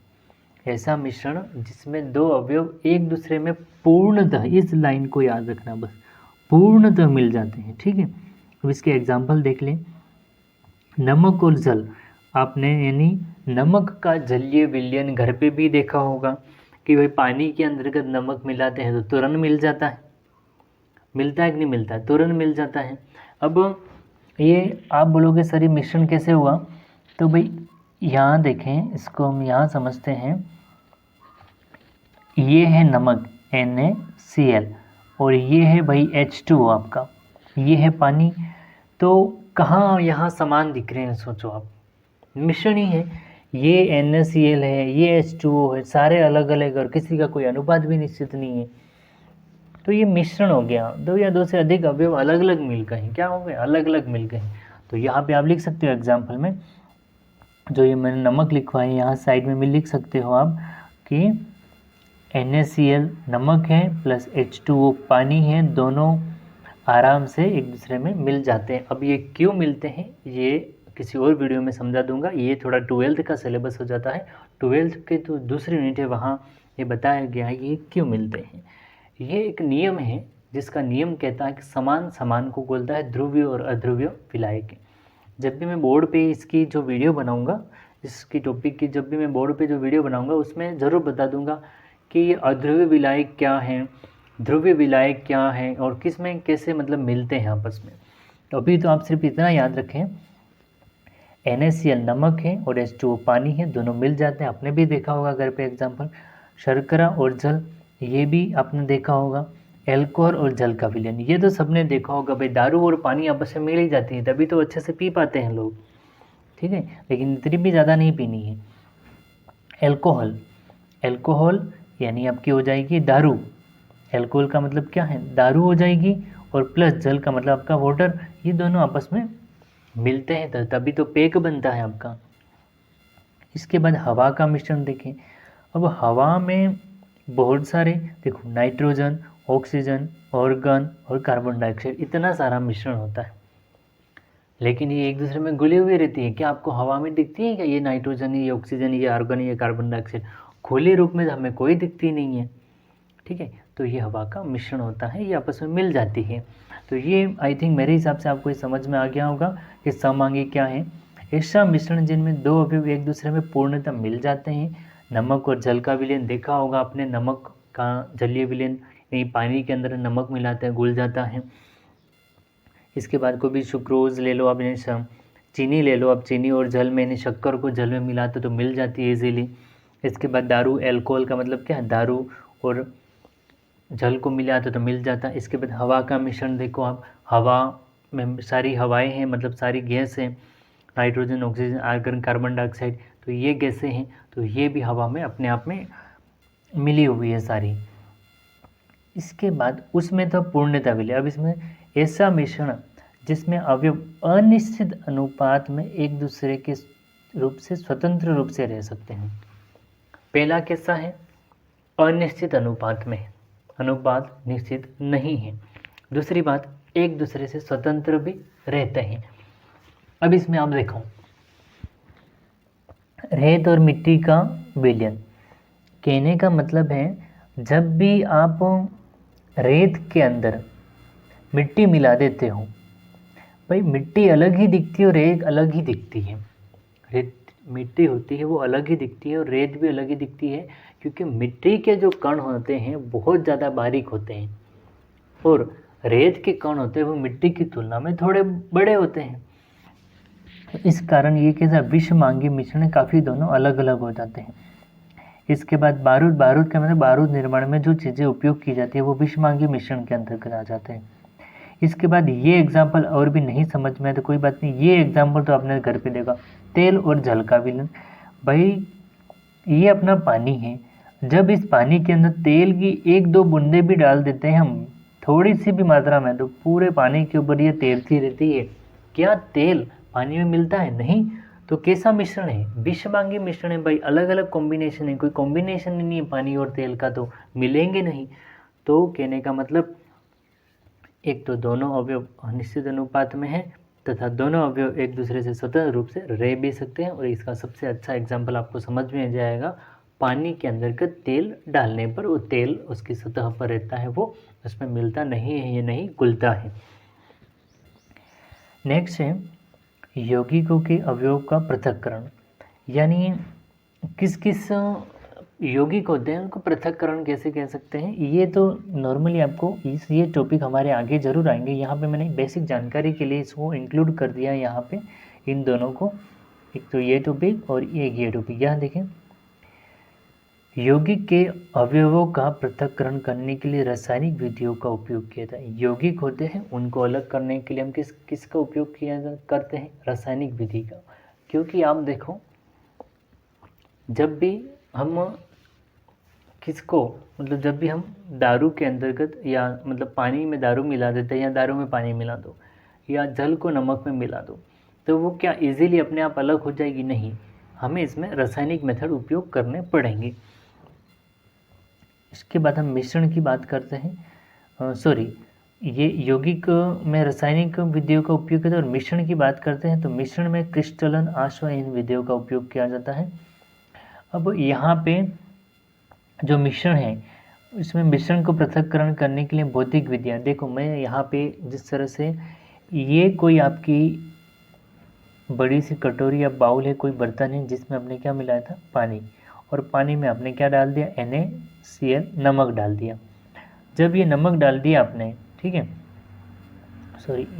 ऐसा मिश्रण जिसमें दो अवयव एक दूसरे में पूर्णतः, इस लाइन को याद रखना बस, पूर्णतः मिल जाते हैं, ठीक है। अब इसके एग्जाम्पल देख लें। नमक और जल, आपने यानी नमक का जलीय विलयन घर पे भी देखा होगा कि भाई पानी के अंतर्गत नमक मिलाते हैं तो तुरंत मिल जाता है, मिलता है कि नहीं मिलता है, तुरंत मिल जाता है। अब ये आप बोलोगे सर ये मिश्रण कैसे हुआ, तो भाई यहाँ देखें, इसको हम यहाँ समझते हैं। ये है नमक NaCl और ये है भाई H2O आपका, ये है पानी। तो कहाँ यहाँ समान दिख रहे हैं, सोचो आप, मिश्रण ही है। ये NaCl है, ये H2O है, सारे अलग अलग और किसी का कोई अनुपात भी निश्चित नहीं है, तो ये मिश्रण हो गया। दो या दो से अधिक अवयव अलग अलग मिल गए, क्या हो गए, अलग अलग मिल गए। तो यहाँ पे आप लिख सकते हो एग्जाम्पल में, जो ये मैंने नमक लिखवा है यहाँ साइड में भी लिख सकते हो आप कि NaCl नमक है प्लस H2O पानी है, दोनों आराम से एक दूसरे में मिल जाते हैं। अब ये क्यों मिलते हैं ये किसी और वीडियो में समझा दूंगा, ये थोड़ा 12th का सिलेबस हो जाता है, 12th के तो दूसरी यूनिट है, वहाँ ये बताया गया है ये क्यों मिलते हैं। ये एक नियम है जिसका नियम कहता है कि समान समान को बोलता है ध्रुवीय और अध्रुवीय विलायक। जब भी मैं बोर्ड पे इसकी जो वीडियो बनाऊंगा, इसकी टॉपिक की जब भी मैं बोर्ड पे जो वीडियो बनाऊंगा उसमें ज़रूर बता दूंगा कि ये अध्रुवीय विलायक क्या हैं, ध्रुवीय विलायक क्या हैं और किस में कैसे मतलब मिलते हैं आपस में। तो अभी तो आप सिर्फ इतना याद रखें, NaCl नमक है और H2O पानी है, दोनों मिल जाते हैं, आपने भी देखा होगा घर पे एग्जाम्पल। शर्करा और जल, ये भी आपने देखा होगा। एल्कोहल और जल का विलयन, ये तो सबने देखा होगा भाई, दारू और पानी आपस में मिल ही जाती है, तभी तो अच्छे से पी पाते हैं लोग, ठीक है, लेकिन इतनी भी ज़्यादा नहीं पीनी है। एल्कोहल, एल्कोहल यानी आपकी हो जाएगी दारू, एल्कोहल का मतलब क्या है, दारू हो जाएगी, और प्लस जल का मतलब आपका वाटर, ये दोनों आपस में मिलते हैं तभी तो पेय बनता है आपका। इसके बाद हवा का मिश्रण देखें। अब हवा में बहुत सारे, देखो नाइट्रोजन, ऑक्सीजन, ऑर्गन और कार्बन डाइऑक्साइड, इतना सारा मिश्रण होता है, लेकिन ये एक दूसरे में घुली हुई रहती है। क्या आपको हवा में दिखती है क्या ये नाइट्रोजन है, ये ऑक्सीजन, ये आर्गन, ये कार्बन डाइऑक्साइड, खुले रूप में हमें कोई दिखती नहीं है, ठीक है। तो ये हवा का मिश्रण होता है, ये आपस में मिल जाती है। तो ये आई थिंक मेरे हिसाब से आपको ये समझ में आ गया होगा कि समांगी क्या है। ऐसा मिश्रण जिनमें दो अवयव एक दूसरे में पूर्णतः मिल जाते हैं। नमक और जल का विलयन देखा होगा आपने, नमक का जलीय विलयन यानी पानी के अंदर नमक मिलाते हैं, घुल जाता है। इसके बाद कोई भी सुक्रोज ले लो आप, चीनी ले लो आप, चीनी और जल में यानी शक्कर को जल में मिलाते तो मिल जाती है इजीली। इसके बाद दारू, एल्कोहल का मतलब क्या है, दारू और जल को मिलाते तो मिल जाता है। इसके बाद हवा का मिश्रण देखो आप, हवा में सारी हवाएं हैं, मतलब सारी गैस हैं, nitrogen, oxygen, argon, carbon dioxide, तो ये गैसें हैं, तो ये भी हवा में अपने आप में मिली हुई है सारी। इसके बाद उसमें तो पूर्णता विलय। अब इसमें ऐसा मिश्रण जिसमें अवयव अनिश्चित अनुपात में एक दूसरे के रूप से स्वतंत्र रूप से रह सकते हैं। पहला कैसा है, अनिश्चित अनुपात में, अनुपात निश्चित नहीं है। दूसरी बात, एक दूसरे से स्वतंत्र भी रहते हैं। अब इसमें आप देखो, रेत और मिट्टी का विलयन, कहने का मतलब है जब भी आप रेत के अंदर मिट्टी मिला देते हो, भाई मिट्टी अलग ही दिखती है और रेत अलग ही दिखती है। रेत मिट्टी होती है वो अलग ही दिखती है और रेत भी अलग ही दिखती है, क्योंकि मिट्टी के जो कण होते हैं बहुत ज़्यादा बारीक होते हैं और रेत के कण होते हैं वो मिट्टी की तुलना में थोड़े बड़े होते हैं। इस कारण ये कैसा विषमांगी मिश्रण काफ़ी दोनों अलग अलग हो जाते हैं। इसके बाद बारूद, बारूद का मतलब बारूद निर्माण में जो चीज़ें उपयोग की जाती है वो विषमांगी मिश्रण के अंतर्गत आ जाते हैं। इसके बाद ये एग्जाम्पल और भी नहीं समझ में आया तो कोई बात नहीं, ये एग्जाम्पल तो आपने घर पे देखा, तेल और जल का विलयन। भाई ये अपना पानी है, जब इस पानी के अंदर तेल की एक दो बूंदे भी डाल देते हैं हम, थोड़ी सी भी मात्रा में, तो पूरे पानी के ऊपर ये तैरती रहती है। क्या तेल पानी में मिलता है? नहीं। तो कैसा मिश्रण है? विषमांगी मिश्रण है भाई, अलग अलग कॉम्बिनेशन है, कोई कॉम्बिनेशन ही नहीं है पानी और तेल का, तो मिलेंगे नहीं। तो कहने का मतलब एक तो दोनों अवयव निश्चित अनुपात में है तथा दोनों अवयव एक दूसरे से स्वतंत्र रूप से रह भी सकते हैं। और इसका सबसे अच्छा एग्जाम्पल आपको समझ में जाएगा, पानी के अंदर का तेल डालने पर वो तेल उसकी सतह पर रहता है, वो उसमें मिलता नहीं है, ये नहीं घुलता है। नेक्स्ट है यौगिकों के अवयव का पृथक्करण, यानी किस किस यौगिक होते हैं उनको पृथक्करण कैसे कह सकते हैं। ये तो नॉर्मली आपको ये टॉपिक हमारे आगे जरूर आएंगे, यहाँ पे मैंने बेसिक जानकारी के लिए इसको इंक्लूड कर दिया यहाँ पे इन दोनों को, एक तो ये टॉपिक और एक ये टॉपिक। यहाँ देखें, यौगिक के अवयवों का पृथक्करण करने के लिए रासायनिक विधियों का उपयोग किया जाता है। यौगिक होते हैं उनको अलग करने के लिए हम किसका उपयोग करते हैं? रासायनिक विधि का। क्योंकि आप देखो, जब भी हम जब भी हम दारू के अंतर्गत या मतलब पानी में दारू मिला देते हैं या दारू में पानी मिला दो या जल को नमक में मिला दो, तो वो क्या इजीली अपने आप अलग हो जाएगी? नहीं, हमें इसमें रासायनिक मेथड उपयोग करने पड़ेंगे। इसके बाद हम मिश्रण की बात करते हैं, ये यौगिक में रासायनिक विधियों का उपयोग करते हैं। और मिश्रण की बात करते हैं तो मिश्रण में क्रिस्टलन, आश्वाइन विधियों का उपयोग किया जाता है। अब यहाँ पे जो मिश्रण है, इसमें मिश्रण को पृथक्करण करने के लिए भौतिक विधियाँ, देखो मैं यहाँ पे जिस तरह से, ये कोई आपकी बड़ी सी कटोरी या बाउल है, कोई बर्तन है जिसमें आपने क्या मिलाया था? पानी। और पानी में आपने क्या डाल दिया? NaCl, नमक डाल दिया। जब ये नमक डाल दिया आपने, ठीक है,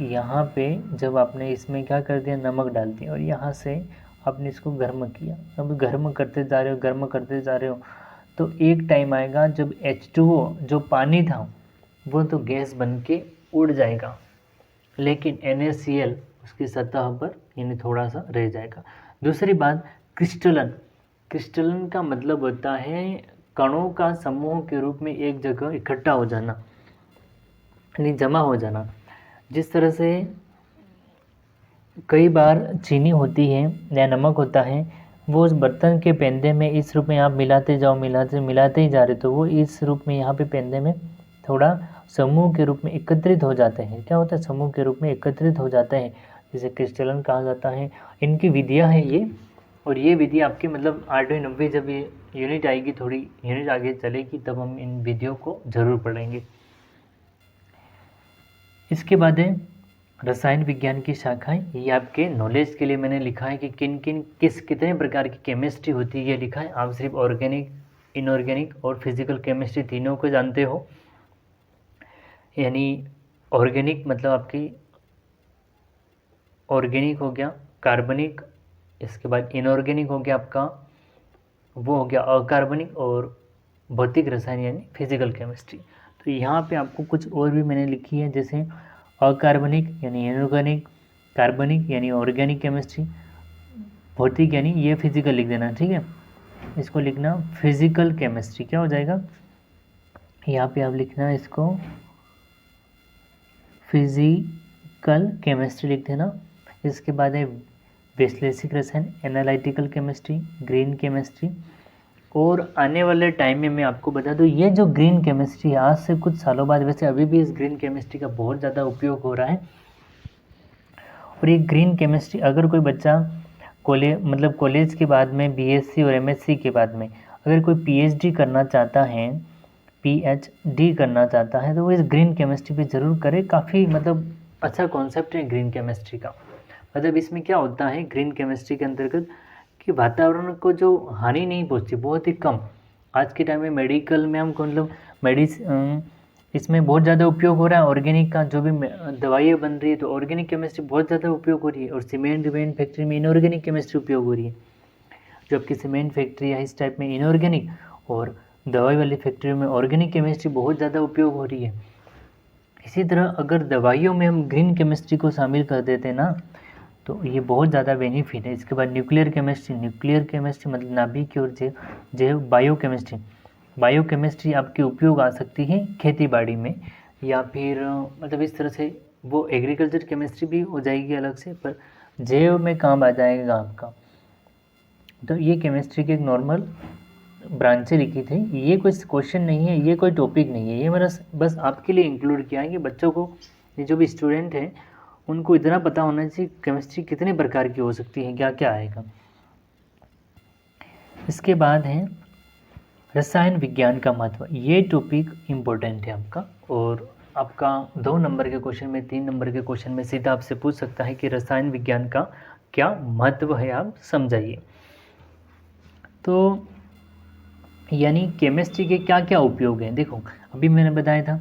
यहाँ पे जब आपने इसमें क्या कर दिया? नमक डाल दिया, और यहाँ से आपने इसको गर्म किया। अब गर्म करते जा रहे हो, तो एक टाइम आएगा जब H2O जो पानी था वो तो गैस बन के उड़ जाएगा, लेकिन NaCl उसकी सतह पर यानी थोड़ा सा रह जाएगा। दूसरी बात, क्रिस्टलन का मतलब होता है कणों का समूह के रूप में एक जगह इकट्ठा हो जाना, यानी जमा हो जाना। जिस तरह से कई बार चीनी होती है या नमक होता है, वो उस बर्तन के पेंदे में इस रूप में आप मिलाते ही जा रहे, तो वो इस रूप में यहाँ पे पेंदे में थोड़ा समूह के रूप में एकत्रित हो जाते हैं। क्या होता है? समूह के रूप में एकत्रित हो जाते हैं, जिसे क्रिस्टलन कहा जाता है। इनकी विधियाँ हैं ये, और ये विधि आपकी मतलब 8वीं 9वीं जब ये यूनिट आएगी, थोड़ी यूनिट आगे चलेगी, तब हम इन विधियों को जरूर पढ़ेंगे। इसके बाद है रसायन विज्ञान की शाखाएं। ये आपके नॉलेज के लिए मैंने लिखा है कि कितने प्रकार की केमिस्ट्री होती है, ये लिखा है। आप सिर्फ ऑर्गेनिक, इनऑर्गेनिक और फिजिकल केमिस्ट्री तीनों को जानते हो। यानी ऑर्गेनिक मतलब आपकी ऑर्गेनिक हो गया, कार्बनिक, इसके बाद इनऑर्गेनिक हो गया आपका, वो हो गया अकार्बनिक, और भौतिक रसायन यानी फिजिकल केमिस्ट्री। तो यहाँ पे आपको कुछ और भी मैंने लिखी है, जैसे अकार्बनिक यानी इनऑर्गेनिक, कार्बनिक यानी ऑर्गेनिक केमिस्ट्री, भौतिक यानी ये फिजिकल लिख देना, ठीक है। इसको लिखना फिजिकल केमिस्ट्री, क्या हो जाएगा यहाँ पे आप लिखना इसको फिजिकल केमिस्ट्री लिख देना। इसके बाद है विश्लेषिक रसायन, एनालिटिकल केमिस्ट्री, ग्रीन केमिस्ट्री। और आने वाले टाइम में मैं आपको बता दूं, ये जो ग्रीन केमिस्ट्री है, आज से कुछ सालों बाद, वैसे अभी भी इस ग्रीन केमिस्ट्री का बहुत ज़्यादा उपयोग हो रहा है। और ये ग्रीन केमिस्ट्री अगर कोई बच्चा कॉलेज के बाद में BSc और MSc के बाद में अगर कोई PhD करना चाहता है, PhD करना चाहता है, तो वो इस ग्रीन केमिस्ट्री पे ज़रूर करे। काफ़ी मतलब अच्छा कॉन्सेप्ट है ग्रीन केमिस्ट्री का। मतलब इसमें क्या होता है ग्रीन केमिस्ट्री के अंतर्गत कि वातावरण को जो हानि नहीं पहुंचती, बहुत ही कम। आज के टाइम में मेडिकल में हम मतलब इसमें बहुत ज़्यादा उपयोग हो रहा है ऑर्गेनिक का, जो भी दवाइयाँ बन रही है तो ऑर्गेनिक केमिस्ट्री बहुत ज़्यादा उपयोग हो रही है। और सीमेंट फैक्ट्री में इनऑर्गेनिक केमिस्ट्री उपयोग हो रही है, जबकि सीमेंट फैक्ट्री या इस टाइप में इनऑर्गेनिक, और दवाई वाली फैक्ट्री में ऑर्गेनिक केमिस्ट्री बहुत ज़्यादा उपयोग हो रही है। इसी तरह अगर दवाइयों में हम ग्रीन केमिस्ट्री को शामिल कर देते ना तो ये बहुत ज़्यादा बेनिफिट है। इसके बाद न्यूक्लियर केमिस्ट्री मतलब नाभिक और जैव बायोकेमिस्ट्री आपके उपयोग आ सकती है खेती बाड़ी में, या फिर मतलब इस तरह से वो एग्रीकल्चर केमिस्ट्री भी हो जाएगी अलग से, पर जैव में काम आ जाएगा आपका। तो ये केमिस्ट्री के एक नॉर्मल ब्रांचें लिखी थी। ये कोई क्वेश्चन नहीं है, ये कोई टॉपिक नहीं है, ये मेरा बस आपके लिए इंक्लूड किया है कि बच्चों को, ये जो भी स्टूडेंट हैं उनको इतना पता होना चाहिए केमिस्ट्री कितने प्रकार की हो सकती है, क्या क्या आएगा। इसके बाद है रसायन विज्ञान का महत्व। ये टॉपिक इम्पोर्टेंट है आपका, और आपका 2 नंबर के क्वेश्चन में, 3 नंबर के क्वेश्चन में सीधा आपसे पूछ सकता है कि रसायन विज्ञान का क्या महत्व है, आप समझाइए। तो यानी केमिस्ट्री के क्या क्या उपयोग हैं। देखो अभी मैंने बताया था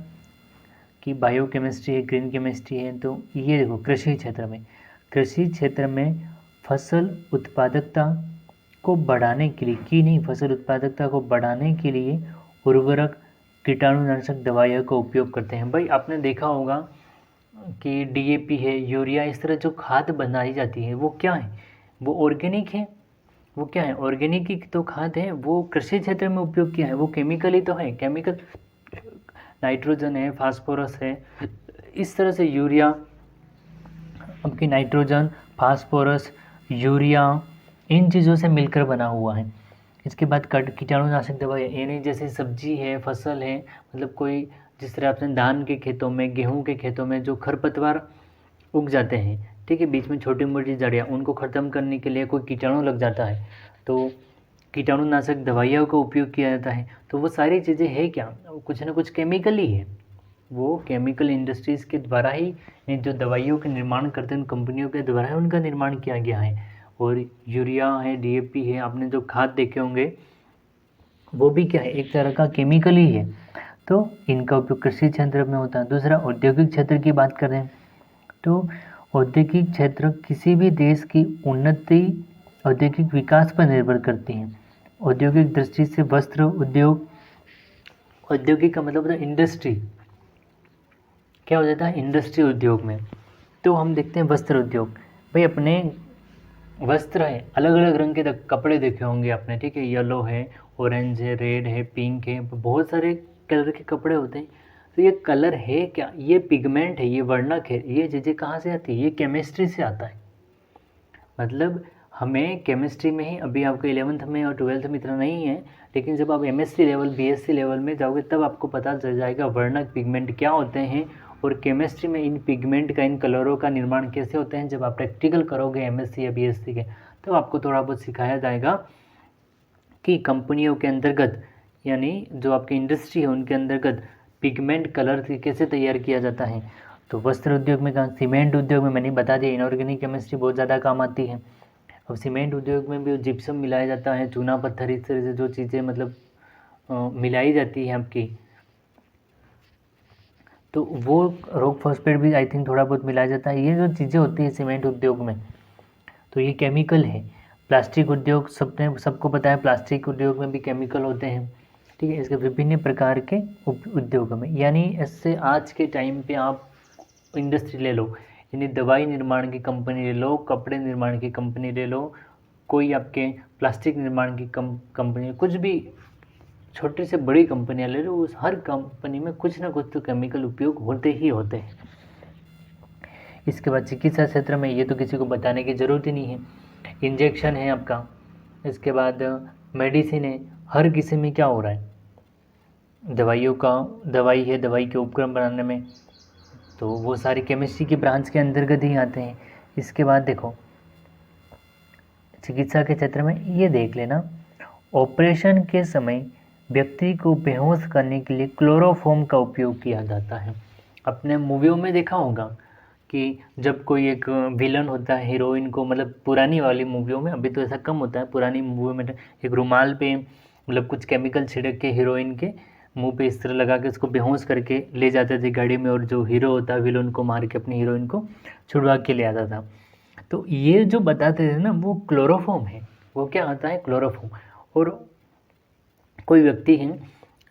कि बायोकेमिस्ट्री है, ग्रीन केमिस्ट्री है। तो ये देखो कृषि क्षेत्र में फसल उत्पादकता को बढ़ाने के लिए फसल उत्पादकता को बढ़ाने के लिए उर्वरक, कीटाणुनाशक दवाइयों का उपयोग करते हैं। भाई आपने देखा होगा कि डीएपी है, यूरिया, इस तरह जो खाद बनाई जाती है वो क्या है, वो ऑर्गेनिक है, वो क्या है, ऑर्गेनिक की तो खाद है। वो कृषि क्षेत्र में उपयोग किया है, वो केमिकल ही तो है, केमिकल नाइट्रोजन है, फास्फोरस है, इस तरह से यूरिया, आपकी नाइट्रोजन, फास्फोरस, यूरिया, इन चीज़ों से मिलकर बना हुआ है। इसके बाद कीटाणुनाशक दवाई, यानी जैसे सब्जी है, फसल है, मतलब कोई जिस तरह आपने धान के खेतों में, गेहूं के खेतों में जो खरपतवार उग जाते हैं, ठीक है, बीच में छोटी मोटी जड़ियाँ, उनको ख़त्म करने के लिए कोई कीटाणु लग जाता है तो कीटाणुनाशक दवाइयों का उपयोग किया जाता है। तो वो सारी चीज़ें है क्या, कुछ ना कुछ केमिकल ही है। वो केमिकल इंडस्ट्रीज़ के द्वारा ही जो दवाइयों के निर्माण करते हैं उन कंपनियों के द्वारा ही उनका निर्माण किया गया है। और यूरिया है, डीएपी है, आपने जो खाद देखे होंगे वो भी क्या है, एक तरह का केमिकल ही है। तो इनका उपयोग कृषि क्षेत्र में होता है। दूसरा औद्योगिक क्षेत्र की बात करें तो औद्योगिक क्षेत्र किसी भी देश की उन्नति औद्योगिक विकास पर निर्भर करती है। औद्योगिक दृष्टि से वस्त्र उद्योग, औद्योगिक का मतलब है इंडस्ट्री, क्या हो जाता है इंडस्ट्री उद्योग में। तो हम देखते हैं वस्त्र उद्योग, भाई अपने वस्त्र है, अलग अलग रंग के कपड़े देखे होंगे आपने, ठीक है, येलो है, ऑरेंज है, रेड है, पिंक है, बहुत सारे कलर के कपड़े होते हैं। तो ये कलर है क्या, ये पिगमेंट है, ये वर्णक है, ये चीज़ें कहाँ से आती है, ये केमिस्ट्री से आता है। मतलब हमें केमिस्ट्री में ही, अभी आपको 11th में और 12th में इतना नहीं है, लेकिन जब आप एमएससी लेवल, बीएससी लेवल में जाओगे तब आपको पता चल जाएगा वर्णक पिगमेंट क्या होते हैं, और केमिस्ट्री में इन पिगमेंट का, इन कलरों का निर्माण कैसे होते हैं। जब आप प्रैक्टिकल करोगे एमएससी या बीएससी के, तब आपको थोड़ा बहुत सिखाया जाएगा कि कंपनियों के अंतर्गत, यानी जो आपकी इंडस्ट्री है उनके अंतर्गत पिगमेंट कलर कैसे तैयार किया जाता है। तो वस्त्र उद्योग में कहाँ, सीमेंट उद्योग में मैंने बता दिया इनऑर्गेनिक केमिस्ट्री बहुत ज़्यादा काम आती है। अब सीमेंट उद्योग में भी जिप्सम मिलाया जाता है, चूना पत्थर, इस तरह से जो चीज़ें मतलब मिलाई जाती है आपकी, तो वो रॉक फॉस्फेट भी आई थिंक थोड़ा बहुत मिलाया जाता है। ये जो चीज़ें होती हैं सीमेंट उद्योग में, तो ये केमिकल है। प्लास्टिक उद्योग, सबको पता है प्लास्टिक उद्योग में भी केमिकल होते हैं, ठीक है। इसके विभिन्न प्रकार के उद्योगों में, यानी इससे आज के टाइम पे आप इंडस्ट्री ले लो, यानी दवाई निर्माण की कंपनी ले लो, कपड़े निर्माण की कंपनी ले लो, कोई आपके प्लास्टिक निर्माण की कंपनी, कुछ भी छोटी से बड़ी कंपनियां ले लो, उस हर कंपनी में कुछ ना कुछ तो केमिकल उपयोग होते ही होते हैं। इसके बाद चिकित्सा क्षेत्र में, ये तो किसी को बताने की ज़रूरत ही नहीं है, इंजेक्शन है आपका। इसके बाद मेडिसिन है, हर किसी में क्या हो रहा है, दवाई है, दवाई के उपकरण बनाने में, तो वो सारी केमिस्ट्री की ब्रांच के अंतर्गत ही आते हैं। इसके बाद देखो चिकित्सा के क्षेत्र में ये देख लेना, ऑपरेशन के समय व्यक्ति को बेहोश करने के लिए क्लोरोफॉर्म का उपयोग किया जाता है। अपने मूवियों में देखा होगा कि जब कोई एक विलन होता है, हीरोइन को, मतलब पुरानी वाली मूवियों में, अभी तो ऐसा कम होता है, पुरानी मूवी में एक रुमाल पे मतलब कुछ केमिकल छिड़क के हीरोइन के मुंह पे इस तरह लगा के उसको बेहोश करके ले जाते थे गाड़ी में, और जो हीरो होता है विलन को मार के अपनी हीरोइन को छुड़वा के ले आता था। तो ये जो बताते थे ना, वो क्लोरोफॉर्म है। वो क्या आता है, क्लोरोफॉर्म। और कोई व्यक्ति है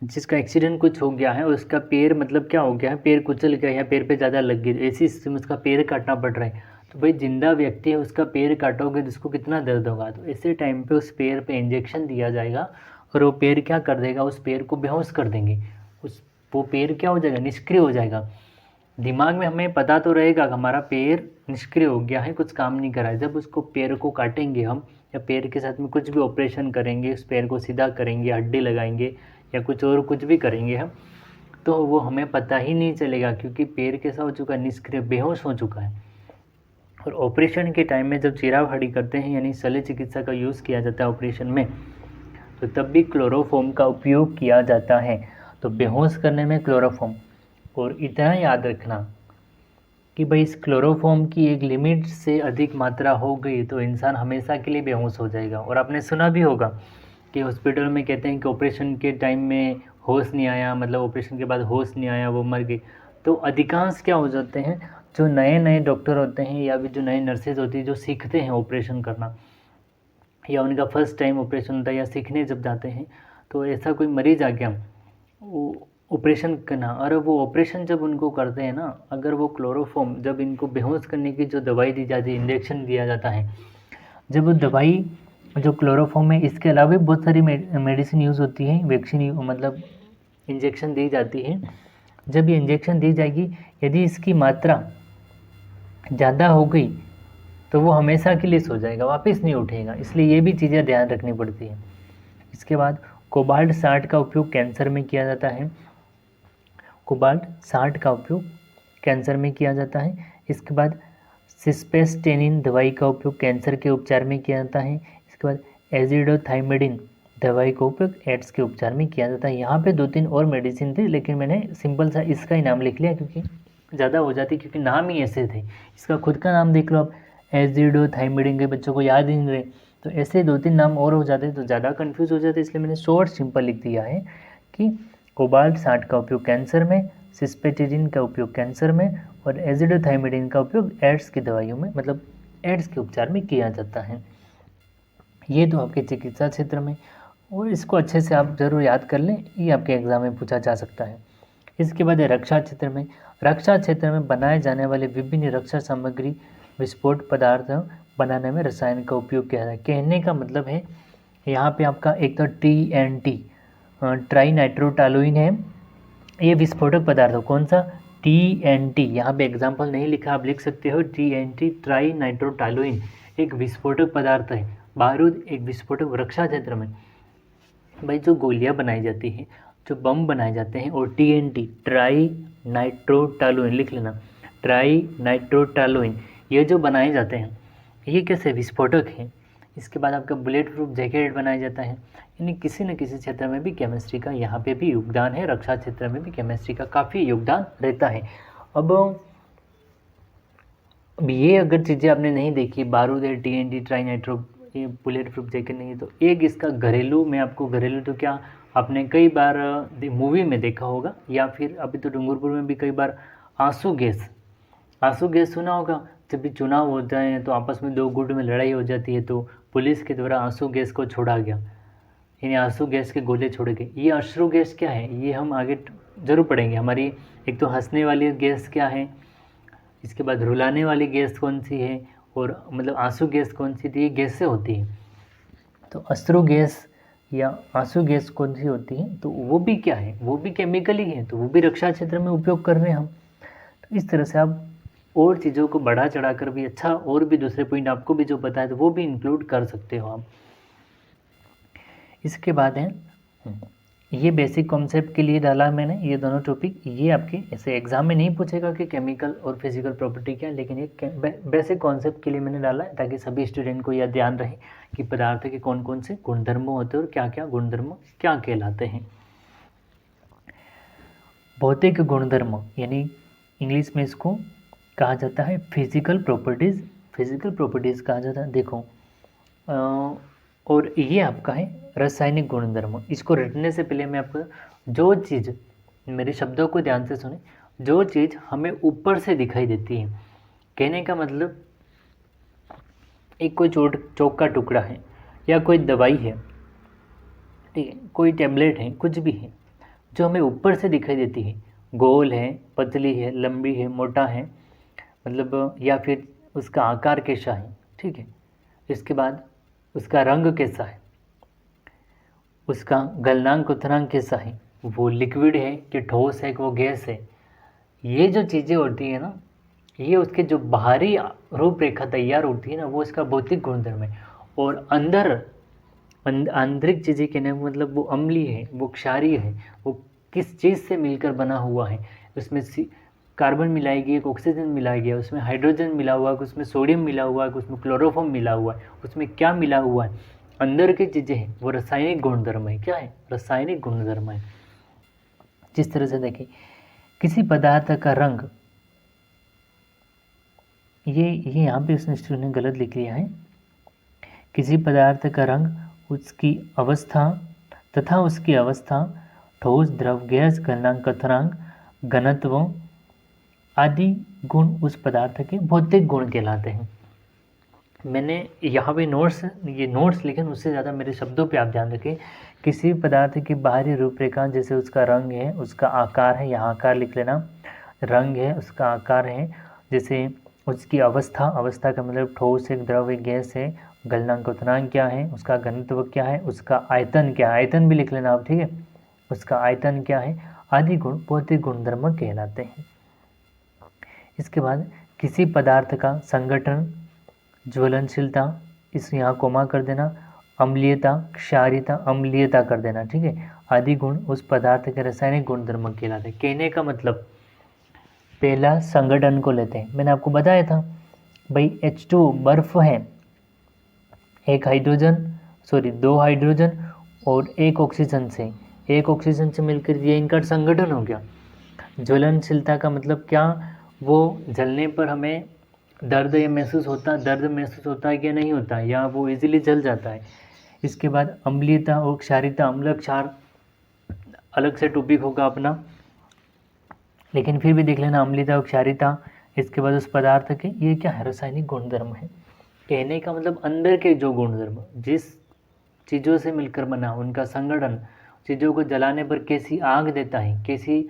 जिसका एक्सीडेंट कुछ हो गया है, उसका पैर मतलब क्या हो गया है, पैर कुचल गया या पैर पे ज़्यादा लग गई, ऐसी स्थिति में उसका पैर काटना पड़ रहा है, तो भाई जिंदा व्यक्ति है उसका पैर काटोगे तो उसको कितना दर्द होगा। तो ऐसे टाइम पे उस पैर पे इंजेक्शन दिया जाएगा और वो पैर क्या कर देगा, उस पैर को बेहोश कर देंगे। वो पैर क्या हो जाएगा, निष्क्रिय हो जाएगा। दिमाग में हमें पता तो रहेगा कि हमारा पैर निष्क्रिय हो गया है, कुछ काम नहीं कर रहा है। जब उसको पैर को काटेंगे हम या पैर के साथ में कुछ भी ऑपरेशन करेंगे, उस पैर को सीधा करेंगे, हड्डी लगाएंगे या कुछ भी करेंगे हम, तो वो हमें पता ही नहीं चलेगा क्योंकि पैर कैसा हो चुका है, निष्क्रिय, बेहोश हो चुका है। और ऑपरेशन के टाइम में जब चीराफाड़ी करते हैं यानी शल्य चिकित्सा का यूज़ किया जाता है ऑपरेशन में, तो तब भी क्लोरोफॉर्म का उपयोग किया जाता है। तो बेहोश करने में क्लोरोफॉर्म। और इतना याद रखना कि भाई इस क्लोरोफॉर्म की एक लिमिट से अधिक मात्रा हो गई तो इंसान हमेशा के लिए बेहोश हो जाएगा। और आपने सुना भी होगा कि हॉस्पिटल में कहते हैं कि ऑपरेशन के टाइम में होश नहीं आया, मतलब ऑपरेशन के बाद होश नहीं आया, वो मर गई। तो अधिकांश क्या हो जाते हैं, जो नए नए डॉक्टर होते हैं या फिर जो नए नर्सेज होती है जो सीखते हैं ऑपरेशन करना, या उनका फर्स्ट टाइम ऑपरेशन होता है या सीखने जब जाते हैं, तो ऐसा कोई मरीज आ गया वो ऑपरेशन करना, और वो ऑपरेशन जब उनको करते हैं ना, अगर वो क्लोरोफॉर्म, जब इनको बेहोश करने की जो दवाई दी जाती है, इंजेक्शन दिया जाता है, जब वो दवाई जो क्लोरोफॉर्म है, इसके अलावा भी बहुत सारी मेडिसिन यूज़ होती है, वैक्सीन मतलब इंजेक्शन दी जाती है। जब ये इंजेक्शन दी जाएगी, यदि इसकी मात्रा ज़्यादा हो गई तो वो हमेशा के लिए सो जाएगा, वापस नहीं उठेगा। इसलिए ये भी चीज़ें ध्यान रखनी पड़ती है। इसके बाद कोबाल्ट 60 का उपयोग कैंसर में किया जाता है। कोबाल्ट 60 का उपयोग कैंसर में किया जाता है। इसके बाद सिस्पेस्टेनिन दवाई का उपयोग कैंसर के उपचार में किया जाता है। इसके बाद एजिडोथाइमिडिन दवाई का उपयोग एड्स के उपचार में किया जाता है। यहाँ पे 2-3 और मेडिसिन थे, लेकिन मैंने सिंपल सा इसका ही नाम लिख लिया क्योंकि ज़्यादा हो जाती, क्योंकि नाम ही ऐसे थे। इसका खुद का नाम देख लो आप, एजिडोथाइमिडिन के बच्चों को याद ही नहीं रहे, तो ऐसे 2-3 नाम और हो जाते तो ज़्यादा कन्फ्यूज़ हो जाते। इसलिए मैंने शॉर्ट सिंपल लिख दिया है कि कोबाल्ट 60 का उपयोग कैंसर में, सिस्पेटिडिन का उपयोग कैंसर में और एजिडोथाइमिडिन का उपयोग एड्स की दवाइयों में, मतलब एड्स के उपचार में किया जाता है। ये तो आपके चिकित्सा क्षेत्र में, और इसको अच्छे से आप ज़रूर याद कर लें, ये आपके एग्ज़ाम में पूछा जा सकता है। इसके बाद रक्षा क्षेत्र में, रक्षा क्षेत्र में बनाए जाने वाले विभिन्न रक्षा सामग्री, विस्फोट पदार्थ बनाने में रसायन का उपयोग किया जाता है। कहने का मतलब है यहाँ पे आपका एक तो TNT ट्राई नाइट्रोटालुइन है, ये विस्फोटक पदार्थ हो। कौन सा? TNT। यहाँ पे एग्जाम्पल नहीं लिखा, आप लिख सकते हो TNT ट्राई नाइट्रोटालुइन एक विस्फोटक पदार्थ है। बारूद एक विस्फोटक। रक्षा क्षेत्र में भाई जो गोलियाँ बनाई जाती हैं, जो बम बनाए जाते हैं, और TNT ट्राई नाइट्रोटालुइन लिख लेना, ट्राई नाइट्रोटालुइन, ये जो बनाए जाते हैं ये कैसे विस्फोटक हैं। इसके बाद आपका बुलेट प्रूफ जैकेट बनाया जाता है। यानी किसी न किसी क्षेत्र में भी केमिस्ट्री का यहाँ पे भी योगदान है, रक्षा क्षेत्र में भी केमिस्ट्री का काफ़ी योगदान रहता है। अब ये अगर चीज़ें आपने नहीं देखी, बारूद है, TNT ट्राई नाइट्रो, ये बुलेट प्रूफ जैकेट नहीं है, तो एक इसका घरेलू, मैं आपको घरेलू तो क्या, आपने कई बार मूवी में देखा होगा या फिर अभी तो डूंगरपुर में भी कई बार आंसू गैस, आंसू गैस सुना होगा। जब भी चुनाव होता है तो आपस में 2 गुट में लड़ाई हो जाती है तो पुलिस के द्वारा आंसू गैस को छोड़ा गया, यानी आंसू गैस के गोले छोड़े गए। ये अश्रु गैस क्या है, ये हम आगे ज़रूर पढ़ेंगे। हमारी एक तो हंसने वाली गैस क्या है, इसके बाद रुलाने वाली गैस कौन सी है, और मतलब आंसू गैस कौन सी थी, ये गैसें होती है। तो अश्रु गैस या आंसू गैस कौन सी होती है, तो वो भी क्या है, वो भी केमिकल ही है, तो वो भी रक्षा क्षेत्र में उपयोग कर रहे हैं हम। तो इस तरह से आप और चीज़ों को बढ़ा चढ़ा कर भी अच्छा, और भी दूसरे पॉइंट आपको भी जो पता है तो वो भी इंक्लूड कर सकते हो आप। इसके बाद है ये बेसिक कॉन्सेप्ट के लिए डाला मैंने ये दोनों टॉपिक। ये आपके ऐसे एग्जाम में नहीं पूछेगा कि केमिकल और फिजिकल प्रॉपर्टी क्या है, लेकिन ये बेसिक कॉन्सेप्ट के लिए मैंने डाला है ताकि सभी स्टूडेंट को यह ध्यान रहे कि पदार्थ के कौन कौन से गुणधर्म होते हैं और क्या क्या गुणधर्म क्या कहलाते हैं। भौतिक गुणधर्म यानी इंग्लिश में इसको कहा जाता है फिजिकल प्रॉपर्टीज़, फिजिकल प्रॉपर्टीज़ कहा जाता है। देखो और ये आपका है रासायनिक गुणधर्म। इसको रटने से पहले मैं आपको, जो चीज़, मेरे शब्दों को ध्यान से सुने, जो चीज़ हमें ऊपर से दिखाई देती है, कहने का मतलब एक कोई चौक का टुकड़ा है या कोई दवाई है, ठीक है, कोई टैबलेट है, कुछ भी है, जो हमें ऊपर से दिखाई देती है, गोल है, पतली है, लंबी है, मोटा है, मतलब या फिर उसका आकार कैसा है, ठीक है। इसके बाद उसका रंग कैसा है, उसका गलनांक क्वथनांक कैसा है, वो लिक्विड है कि ठोस है कि वो गैस है। ये जो चीज़ें होती है ना, ये उसके जो बाहरी रूपरेखा तैयार होती है ना, वो इसका भौतिक गुणधर्म है। और अंदर आंतरिक चीज़ें कहने का मतलब वो अम्लीय है, वो क्षारीय है, वो किस चीज़ से मिलकर बना हुआ है, उसमें कार्बन मिलाई गई, एक ऑक्सीजन मिलाया गया, उसमें हाइड्रोजन मिला हुआ है, उसमें सोडियम मिला हुआ है, उसमें क्लोरोफॉर्म मिला हुआ है, उसमें क्या मिला हुआ है, अंदर की चीज़ें हैं, वो रासायनिक गुणधर्म है। क्या है? रासायनिक गुणधर्म है। जिस तरह से देखिए, किसी पदार्थ का रंग, ये यहाँ पे उसने स्टूडेंट ने गलत लिख लिया है। किसी पदार्थ का रंग उसकी अवस्था तथा उसकी अवस्था, ठोस, द्रव, गैस, गलनांक, क्वथनांक, घनत्व आदि गुण उस पदार्थ के भौतिक गुण कहलाते हैं। मैंने यहाँ पे नोट्स लिखे, उससे ज़्यादा मेरे शब्दों पे आप ध्यान रखें। किसी पदार्थ की बाहरी रूपरेखा, जैसे उसका रंग है, उसका आकार है, यहाँ आकार लिख लेना, रंग है, उसका आकार है, जैसे उसकी अवस्था का मतलब ठोस है, द्रव है, गैस है, गलनांक क्वथनांक क्या है, उसका घनत्व क्या है, उसका आयतन क्या है, आयतन भी लिख लेना आप, ठीक है, उसका आयतन क्या है, आदि गुण भौतिक गुणधर्म कहलाते हैं। इसके बाद किसी पदार्थ का संगठन, ज्वलनशीलता, इस यहाँ कोमा कर देना, अम्लीयता, क्षारीयता, अम्लीयता कर देना, ठीक है, आदि गुण उस पदार्थ के रासायनिक गुणधर्म कहलाते हैं। कहने का मतलब, पहला संगठन को लेते हैं। मैंने आपको बताया था भाई H2 बर्फ है, दो हाइड्रोजन और एक ऑक्सीजन से मिलकर ये इनका संगठन हो गया। ज्वलनशीलता का मतलब क्या, वो जलने पर हमें दर्द महसूस होता है कि नहीं होता है, या वो इजीली जल जाता है। इसके बाद अम्लीयता और क्षारीयता, अम्ल क्षार अलग से टॉपिक होगा अपना, लेकिन फिर भी देख लेना अम्लीयता और क्षारीयता। इसके बाद उस पदार्थ के ये क्या है, रासायनिक गुणधर्म है। कहने का मतलब अंदर के जो गुणधर्म, जिस चीज़ों से मिलकर बना, उनका संगठन, चीज़ों को जलाने पर कैसी आग देता है, कैसी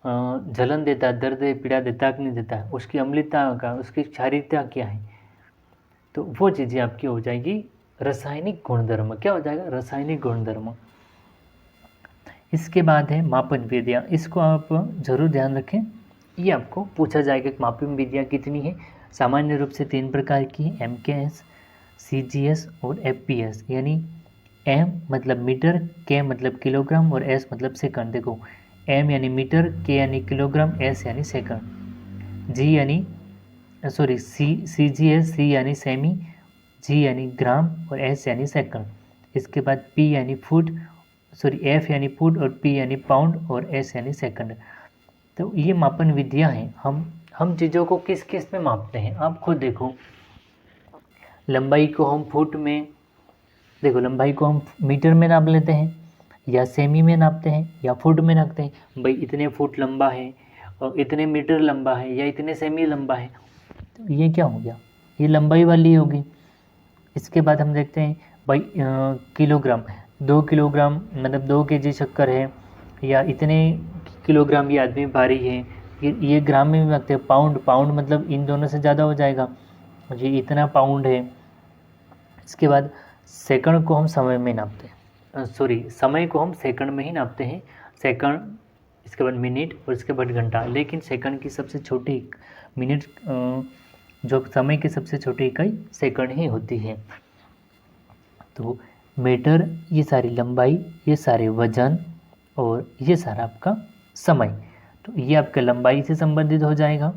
जलन देता है, दर्द पीड़ा देता है कि नहीं देता है, उसकी अम्लता का, उसकी क्षारीयता क्या है, तो वो चीज़ें आपकी हो जाएगी रासायनिक गुणधर्म। क्या हो जाएगा? रासायनिक गुणधर्म। इसके बाद है मापन विधियाँ, इसको आप जरूर ध्यान रखें, ये आपको पूछा जाएगा कि मापन विधियाँ कितनी है। सामान्य रूप से 3 प्रकार की, MKS, CGS और FPS। यानी M मतलब मीटर, K मतलब किलोग्राम और S मतलब सेकंड। देखो, M यानी मीटर, K यानी किलोग्राम, S यानी सेकंड। CGS, C यानी सेमी, G यानी ग्राम और S यानी सेकंड। इसके बाद F यानी फुट और P यानी पाउंड और S यानी सेकंड। तो ये मापन विधियाँ हैं। हम चीज़ों को किस किस में मापते हैं, आप खुद देखो। लंबाई को हम फुट में, देखो लंबाई को हम मीटर में नाप लेते हैं, या सेमी में नापते हैं, या फुट में नापते हैं। भाई इतने फुट लंबा है और इतने मीटर लंबा है, या इतने सेमी लंबा है, तो ये क्या हो गया, ये लंबाई वाली होगी। इसके बाद हम देखते हैं भाई किलोग्राम, 2 किलोग्राम मतलब 2 kg शक्कर है, या इतने किलोग्राम ये आदमी भारी है, ये ग्राम में भी रखते हैं। पाउंड मतलब इन दोनों से ज़्यादा हो जाएगा, ये इतना पाउंड है। इसके बाद सेकंड को हम समय में नापते हैं, समय को हम सेकंड में ही नापते हैं, सेकंड, इसके बाद मिनट और इसके बाद घंटा। लेकिन सेकंड की सबसे छोटी मिनट, जो समय की सबसे छोटी इकाई सेकंड ही होती है। तो मीटर, ये सारी लंबाई, ये सारे वजन और ये सारा आपका समय, तो ये आपके लंबाई से संबंधित हो जाएगा,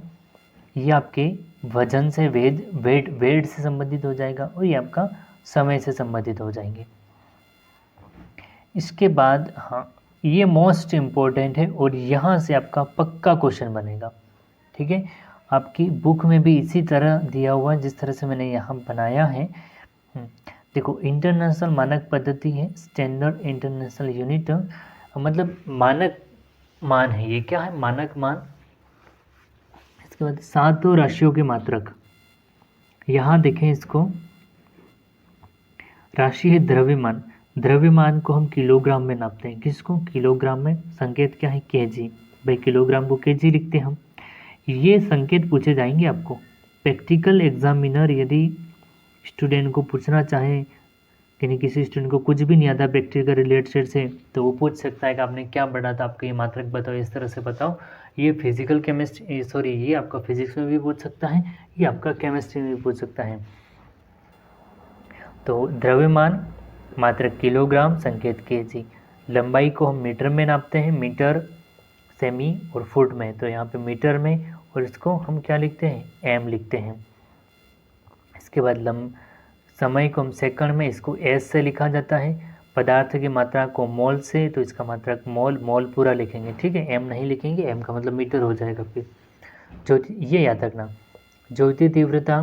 ये आपके वजन से वेट से संबंधित हो जाएगा, और ये आपका समय से संबंधित हो जाएंगे। इसके बाद हाँ, ये मोस्ट इम्पोर्टेंट है और यहाँ से आपका पक्का क्वेश्चन बनेगा, ठीक है। आपकी बुक में भी इसी तरह दिया हुआ है जिस तरह से मैंने यहाँ बनाया है। देखो, इंटरनेशनल मानक पद्धति है, स्टैंडर्ड इंटरनेशनल यूनिट, मतलब मानक मान है, ये क्या है, मानक मान। इसके बाद 7 राशियों के मात्रक, यहाँ देखें इसको, राशि है द्रव्यमान, द्रव्यमान को हम किलोग्राम में नापते हैं। किसको? किलोग्राम में। संकेत क्या है? केजी। भाई किलोग्राम को केजी लिखते हैं हम। ये संकेत पूछे जाएंगे आपको। प्रैक्टिकल एग्जामिनर यदि स्टूडेंट को पूछना चाहे यानी किसी स्टूडेंट को कुछ भी नहीं आता प्रैक्टिकल रिलेटेड से, तो वो पूछ सकता है कि आपने क्या पढ़ा था, आपका ये मात्रक बताओ, इस तरह से बताओ। ये फिजिकल केमिस्ट्री ये आपका फिजिक्स में भी पूछ सकता है, ये आपका केमिस्ट्री में भी पूछ सकता है। तो द्रव्यमान मात्रक किलोग्राम, संकेत केजी। लंबाई को हम मीटर में नापते हैं, मीटर, सेमी और फुट में। तो यहाँ पे मीटर में, और इसको हम क्या लिखते हैं? एम लिखते हैं। इसके बाद समय को हम सेकंड में, इसको एस से लिखा जाता है। पदार्थ की मात्रा को मोल से, तो इसका मात्रक मोल, मोल पूरा लिखेंगे, ठीक है, एम नहीं लिखेंगे, एम का मतलब मीटर हो जाएगा। फिर ज्योति, ये याद रखना, ज्योति तीव्रता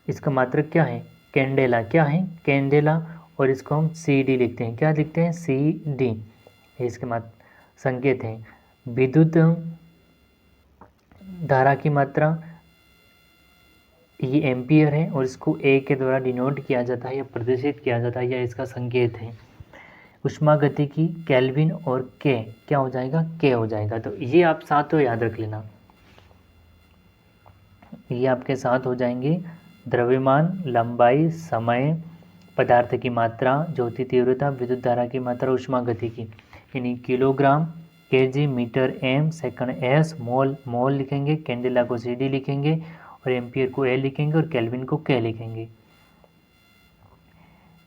इसका मात्रक क्या है? कैंडेला। क्या है? कैंडेला। और इसको हम सी डी लिखते हैं। क्या लिखते हैं? C D. इसके संकेत हैं। विद्युत धारा की मात्रा ये एम्पियर है, और इसको ए के द्वारा डिनोट किया जाता है या प्रदर्शित किया जाता है, या इसका संकेत है। उष्मागतिकी केल्विन और के क्या हो जाएगा? के हो जाएगा। तो ये आप सातों याद रख लेना, ये आपके साथ हो जाएंगे। द्रव्यमान, लंबाई, समय, पदार्थ की मात्रा, ज्योति तीव्रता, विद्युत धारा की मात्रा, उष्मागतिकी, यानी kilogram, KG, metre, M, second S, mole, mole लिखेंगे, कैंडेला को सीडी लिखेंगे, और एम्पियर को ए लिखेंगे, और केल्विन को के लिखेंगे।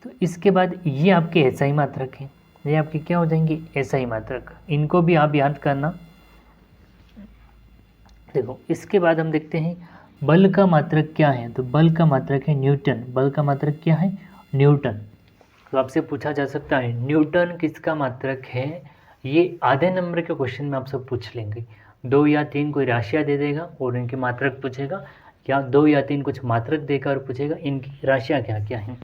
तो इसके बाद ये आपके एसआई मात्रक हैं। ये आपके क्या हो जाएंगे? एसआई मात्रक। इनको भी आप याद करना। देखो, इसके बाद हम देखते हैं बल का मात्रक क्या है। तो बल का मात्रक है न्यूटन। बल का मात्रक क्या है? न्यूटन। तो आपसे पूछा जा सकता है न्यूटन किसका मात्रक है। ये आधे नंबर के क्वेश्चन में आपसे पूछ लेंगे। 2 या 3 कोई राशियाँ दे देगा और इनके मात्रक पूछेगा, या 2 या 3 कुछ मात्रक देकर और पूछेगा इनकी राशियाँ क्या क्या हैं।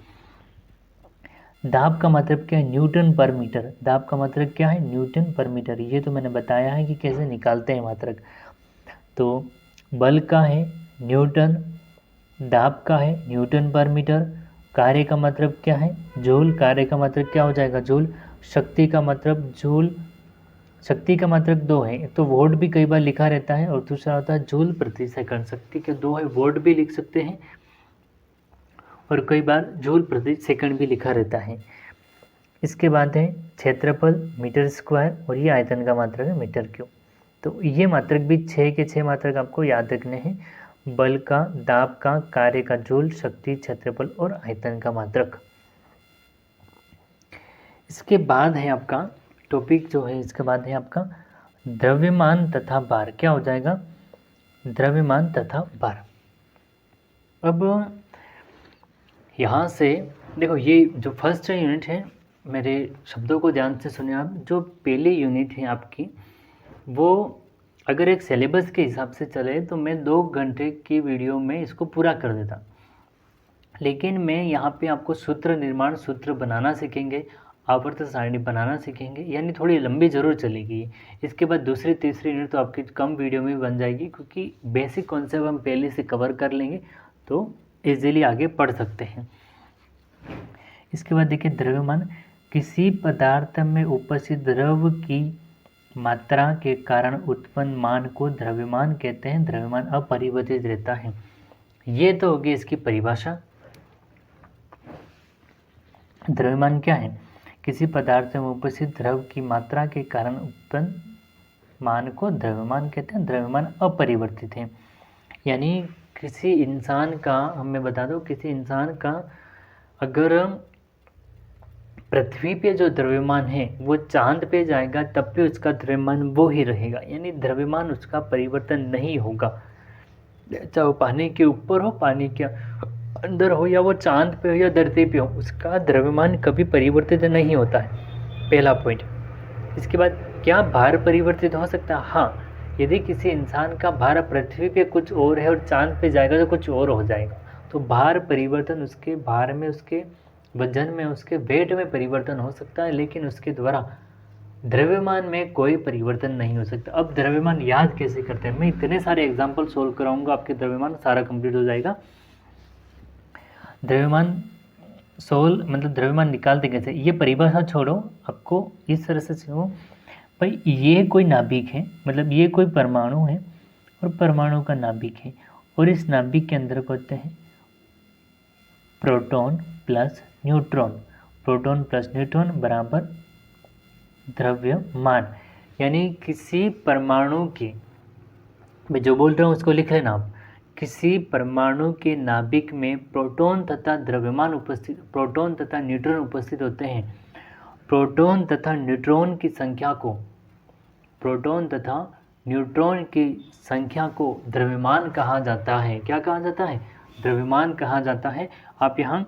दाब का मात्रक क्या है? न्यूटन पर मीटर। दाब का मात्रक क्या है? न्यूटन पर मीटर। ये तो मैंने बताया है कि कैसे निकालते हैं मात्रक। तो बल का है न्यूटन, दाब का है न्यूटन पर मीटर, कार्य का मतलब क्या है? जूल। कार्य का मतलब क्या हो जाएगा? जूल। शक्ति का मतलब जूल। शक्ति का मतलब 2 है, एक तो वोल्ट भी कई बार लिखा रहता है, और दूसरा होता है जूल प्रति सेकंड। शक्ति के 2 है, वोल्ट भी लिख सकते हैं और कई बार जूल प्रति सेकंड भी लिखा रहता है। इसके बाद है क्षेत्रफल, मीटर स्क्वायर, और ये आयतन का मात्रक है मीटर क्यूब। तो ये मात्रक भी 6 के 6 मात्रक आपको याद रखने हैं। बल का, दाब का, कार्य का जूल, शक्ति, क्षेत्रफल और आयतन का मात्रक। इसके बाद है आपका टॉपिक जो है, इसके बाद है आपका द्रव्यमान तथा भार। क्या हो जाएगा? द्रव्यमान तथा भार। अब यहाँ से देखो, ये जो फर्स्ट यूनिट है, मेरे शब्दों को ध्यान से सुनिए आप। जो पहली यूनिट है आपकी, वो अगर एक सिलेबस के हिसाब से चले तो मैं 2 घंटे की वीडियो में इसको पूरा कर देता, लेकिन मैं यहाँ पे आपको सूत्र निर्माण, सूत्र बनाना सीखेंगे, आवर्त सारणी बनाना सीखेंगे, यानी थोड़ी लंबी ज़रूर चलेगी। इसके बाद दूसरी तीसरी यूनिट तो आपकी कम वीडियो में बन जाएगी, क्योंकि बेसिक कॉन्सेप्ट हम पहले से कवर कर लेंगे तो ईजिली आगे पढ़ सकते हैं। इसके बाद देखिए द्रव्यमान, किसी पदार्थ में उपस्थित द्रव की मात्रा के कारण उत्पन्न मान को द्रव्यमान कहते हैं। द्रव्यमान अपरिवर्तित रहता है। ये तो होगी इसकी परिभाषा। द्रव्यमान क्या है? किसी पदार्थ में उपस्थित द्रव की मात्रा के कारण उत्पन्न मान को द्रव्यमान कहते हैं। द्रव्यमान अपरिवर्तित है, यानी किसी इंसान का, हमें बता दो, किसी इंसान का अगर पृथ्वी पे जो द्रव्यमान है वो चांद पे जाएगा तब भी उसका द्रव्यमान वो ही रहेगा, यानी द्रव्यमान उसका परिवर्तन नहीं होगा। चाहे वो पानी के ऊपर हो, पानी के अंदर हो, या वो चांद पे हो या धरती पे हो, उसका द्रव्यमान कभी परिवर्तित नहीं होता है। पहला पॉइंट। इसके बाद क्या भार परिवर्तित हो सकता है? हाँ, यदि किसी इंसान का भार पृथ्वी पे कुछ और है और चांद पे जाएगा तो कुछ और हो जाएगा, तो भार परिवर्तन, उसके भार में, उसके वजन में, उसके वेट में परिवर्तन हो सकता है, लेकिन उसके द्वारा द्रव्यमान में कोई परिवर्तन नहीं हो सकता। अब द्रव्यमान याद कैसे करते हैं? मैं इतने सारे एग्जाम्पल सोल्व कराऊंगा, आपके द्रव्यमान सारा कंप्लीट हो जाएगा। द्रव्यमान सोल मतलब द्रव्यमान निकालते कैसे, ये परिभाषा छोड़ो, आपको इस तरह से सीखो भाई, ये कोई नाभिक है, मतलब ये कोई परमाणु है और परमाणु का नाभिक है, और इस नाभिक के अंदर होते हैं proton plus neutron. Proton plus neutron बराबर द्रव्यमान। यानी किसी परमाणु की, मैं जो बोल रहा हूँ उसको लिख लेना आप, किसी परमाणु के नाभिक में प्रोटॉन तथा द्रव्यमान उपस्थित, प्रोटॉन तथा न्यूट्रॉन उपस्थित होते हैं। प्रोटॉन तथा न्यूट्रॉन की संख्या को, प्रोटॉन तथा न्यूट्रॉन की संख्या को द्रव्यमान कहा जाता है। क्या कहा जाता है? द्रव्यमान कहा जाता है। आप यहाँ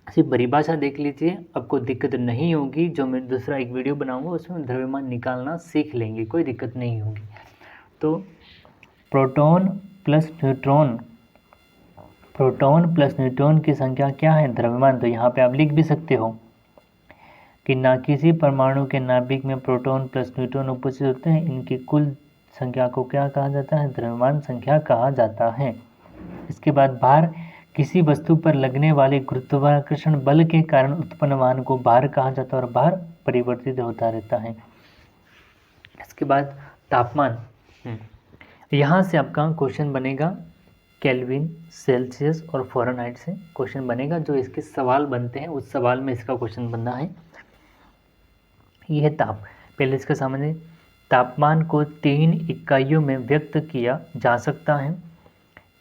सिर्फ परिभाषा देख लीजिए, आपको दिक्कत नहीं होगी। जो मैं दूसरा एक वीडियो बनाऊंगा उसमें द्रव्यमान निकालना सीख लेंगे, कोई दिक्कत नहीं होगी। तो proton plus neutron, proton plus neutron की संख्या क्या है? द्रव्यमान। तो यहाँ पे आप लिख भी सकते हो कि ना किसी परमाणु के नाभिक में प्रोटॉन प्लस न्यूट्रॉन उपस्थित होते हैं, इनकी कुल संख्या को क्या कहा जाता है? द्रव्यमान संख्या कहा जाता है। इसके बाद भार, किसी वस्तु पर लगने वाले गुरुत्वाकर्षण बल के कारण उत्पन्न मान को भार कहा जाता है, और भार परिवर्तित होता रहता है। इसके बाद तापमान, यहाँ से आपका क्वेश्चन बनेगा केल्विन, सेल्सियस और फ़ारेनहाइट से क्वेश्चन बनेगा। जो इसके सवाल बनते हैं उस सवाल में इसका क्वेश्चन बनना है। यह ताप, पहले इसका सामने तापमान को 3 इकाइयों में व्यक्त किया जा सकता है,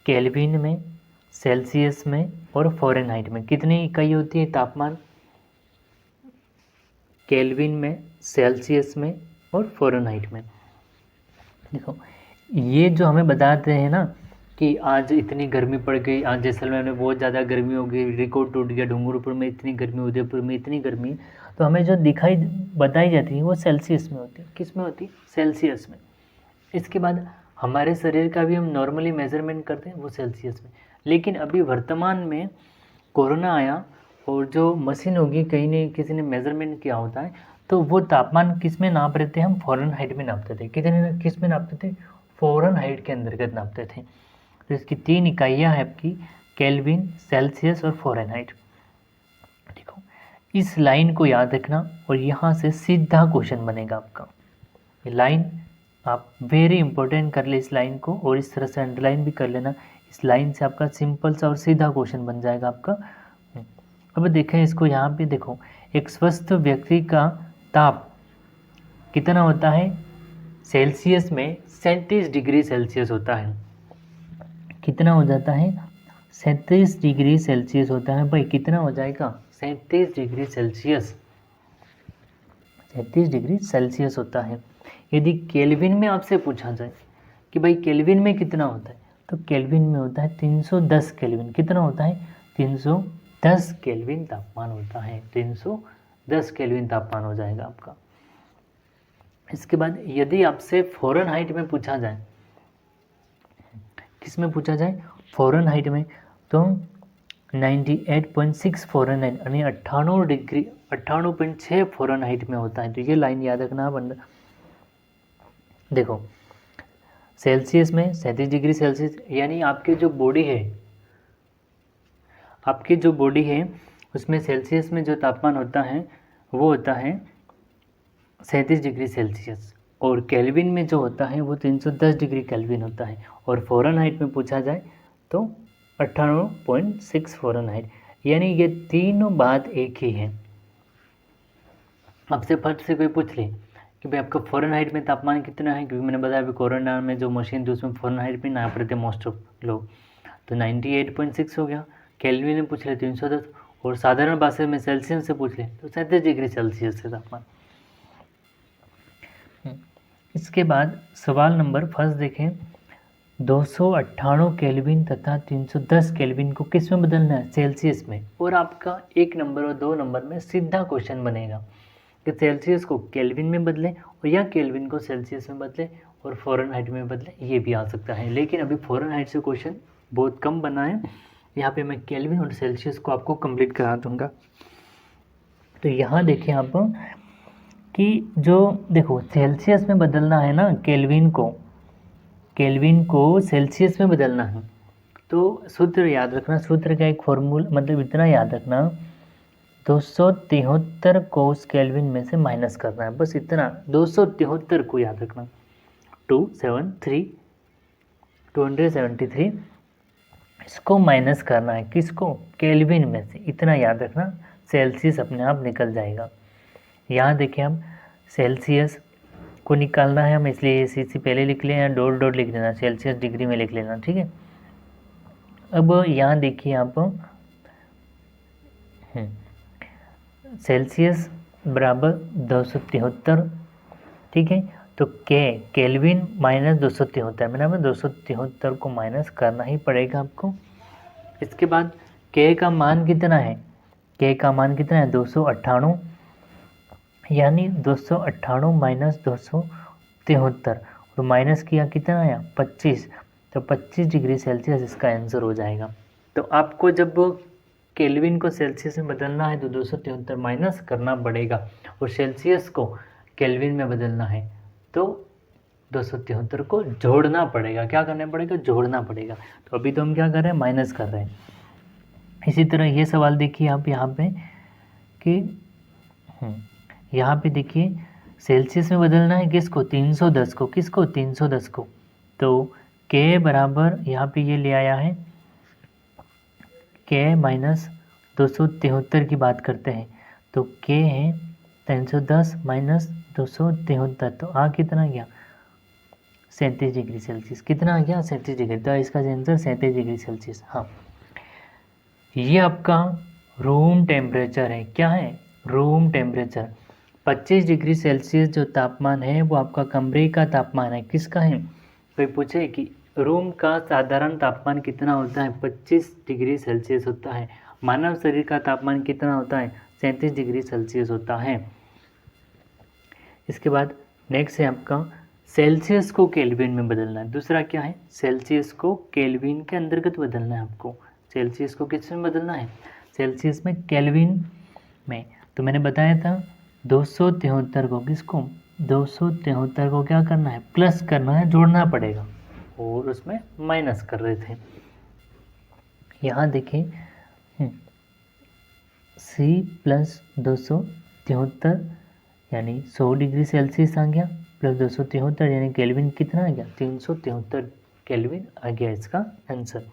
केल्विन में, सेल्सियस में और फ़ारेनहाइट में। कितनी इकाई होती है तापमान? केल्विन में, सेल्सियस में और फ़ारेनहाइट में। देखो ये जो हमें बताते हैं ना कि आज इतनी गर्मी पड़ गई, आज जैसलमेर में बहुत ज़्यादा गर्मी हो गई, रिकॉर्ड टूट गया, डूंगरपुर में इतनी गर्मी, उदयपुर में इतनी गर्मी, तो हमें जो बताई जाती है वो सेल्सियस में होती है। किस में होती है? सेल्सियस में। इसके बाद हमारे शरीर का भी हम नॉर्मली मेजरमेंट करते हैं वो सेल्सियस में। लेकिन अभी वर्तमान में कोरोना आया और जो मशीन होगी, कहीं ने किसी ने मेजरमेंट किया होता है, तो वो तापमान किस में नाप रहे थे? हम फ़ारेनहाइट में नापते थे। कितने, किस में नापते थे? फ़ारेनहाइट के अंतर्गत नापते थे। तो इसकी 3 इकाइयाँ हैं आपकी, केल्विन, सेल्सियस और फ़ारेनहाइट। देखो इस लाइन को याद रखना, और यहाँ से सीधा क्वेश्चन बनेगा आपका। ये लाइन आप वेरी इंपॉर्टेंट कर ले इस लाइन को, और इस तरह से अंडरलाइन भी कर लेना। इस लाइन से आपका सिंपल सा और सीधा क्वेश्चन बन जाएगा आपका। अब देखें इसको, यहाँ पे देखो, एक स्वस्थ व्यक्ति का ताप कितना होता है? सेल्सियस में 37 डिग्री सेल्सियस होता है। कितना हो जाता है? 37 डिग्री सेल्सियस होता है। भाई कितना हो जाएगा? 37 डिग्री सेल्सियस, 37 डिग्री सेल्सियस होता है। यदि केल्विन में आपसे पूछा जाए कि भाई केल्विन में कितना होता है, तो केल्विन में होता है 310 केल्विन। कितना होता है? 310 केल्विन तापमान होता है। 310 केल्विन तापमान हो जाएगा आपका। इसके बाद यदि आपसे फ़ारेनहाइट में पूछा जाए, किस में पूछा जाए? फ़ारेनहाइट में, तो 98.6 फ़ारेनहाइट यानी 98 डिग्री 98.6 फ़ारेनहाइट में होता है। तो ये लाइन याद रखना बंदा। देखो सेल्सियस में 37 डिग्री सेल्सियस, यानी आपकी जो बॉडी है, आपकी जो बॉडी है उसमें सेल्सियस में जो तापमान होता है वो होता है 37 डिग्री सेल्सियस, और केल्विन में जो होता है वो 310 डिग्री केल्विन होता है। और फ़ारेनहाइट में पूछा जाए तो 98.6 फ़ारेनहाइट। यानी ये तीनों बात एक ही है। आपसे फट से कोई पूछ ले कि भाई आपका फ़ारेनहाइट में तापमान कितना है, क्योंकि मैंने बताया अभी कोरोना में जो मशीन थी उसमें फ़ारेनहाइट में नाप रहे थे मोस्ट ऑफ लोग, तो 98.6 हो गया। केल्विन में पूछ ले 310, और साधारण भाषा में सेल्सियस से पूछ ले तो 37 डिग्री सेल्सियस से तापमान। इसके बाद सवाल नंबर फर्स्ट देखें, 298 केल्विन तथा 310 केल्विन को किस में बदलना है? सेल्सियस में। और आपका 1 नंबर और 2 नंबर में सीधा क्वेश्चन बनेगा कि सेल्सियस को केल्विन में बदलें और या केल्विन को सेल्सियस में बदलें और फ़ारेनहाइट में बदलें, ये भी आ सकता है। लेकिन अभी फ़ारेनहाइट से क्वेश्चन बहुत कम बना है, यहाँ पे मैं केल्विन और सेल्सियस को आपको कंप्लीट करा दूंगा। तो यहाँ देखें आप कि जो देखो सेल्सियस में बदलना है ना, केल्विन को सेल्सियस में बदलना है, तो सूत्र याद रखना, सूत्र का एक फॉर्मूला मतलब इतना याद रखना, 273 को उस केल्विन में से माइनस करना है, बस इतना, 273 को याद रखना। 273 इसको माइनस करना है, किसको? केल्विन में से, इतना याद रखना। सेल्सियस अपने आप निकल जाएगा। यहाँ देखिए हम सेल्सियस को निकालना है हम, इसलिए सी पहले लिख लें या डॉट डॉट लिख देना, सेल्सियस डिग्री में लिख लेना, ठीक है। अब यहाँ देखिए आप सेल्सियस बराबर 273, ठीक है। तो केल्विन माइनस 273 बराबर 273 को माइनस करना ही पड़ेगा आपको। इसके बाद के का मान कितना है? के का मान कितना है? 298, यानी 298 माइनस 273, तो माइनस किया कितना आया? 25, तो 25 डिग्री सेल्सियस इसका आंसर हो जाएगा। तो आपको जब केल्विन को सेल्सियस में बदलना है तो 273 माइनस करना पड़ेगा, और सेल्सियस को केल्विन में बदलना है तो 273 को जोड़ना पड़ेगा। क्या करना पड़ेगा? जोड़ना पड़ेगा। तो अभी तो हम क्या कर रहे हैं? माइनस कर रहे हैं। इसी तरह ये सवाल देखिए आप यहाँ पे कि यहाँ पे देखिए सेल्सियस में बदलना है किसको? 310 को। किसको? 310 को। तो के बराबर यहाँ पे ये ले आया है, के माइनस 273 की बात करते हैं, तो के है 310 माइनस 273, तो आ कितना गया? 37 डिग्री सेल्सियस। कितना आ गया? 37 डिग्री। तो इसका आंसर 37 डिग्री सेल्सियस। हाँ, ये आपका रूम टेम्परेचर है। क्या है? Room temperature. 25 डिग्री सेल्सियस जो तापमान है वो आपका कमरे का तापमान है। किसका है? कोई पूछे कि रूम का साधारण तापमान कितना होता है? 25 डिग्री सेल्सियस होता है। मानव शरीर का तापमान कितना होता है? 37 डिग्री सेल्सियस होता है। इसके बाद नेक्स्ट है आपका सेल्सियस को केल्विन में बदलना है। दूसरा क्या है? सेल्सियस को केल्विन के अंतर्गत बदलना है आपको। सेल्सियस को किस में बदलना है? सेल्सियस में, केल्विन में। तो मैंने बताया था 273 को, किसको? 273 को क्या करना है? प्लस करना है, जोड़ना पड़ेगा, और उसमें माइनस कर रहे थे। यहाँ देखिए सी प्लस 273 यानी 100 डिग्री सेल्सियस आ गया, प्लस 273 यानी केल्विन कितना आ गया? 373 केल्विन आ गया इसका आंसर।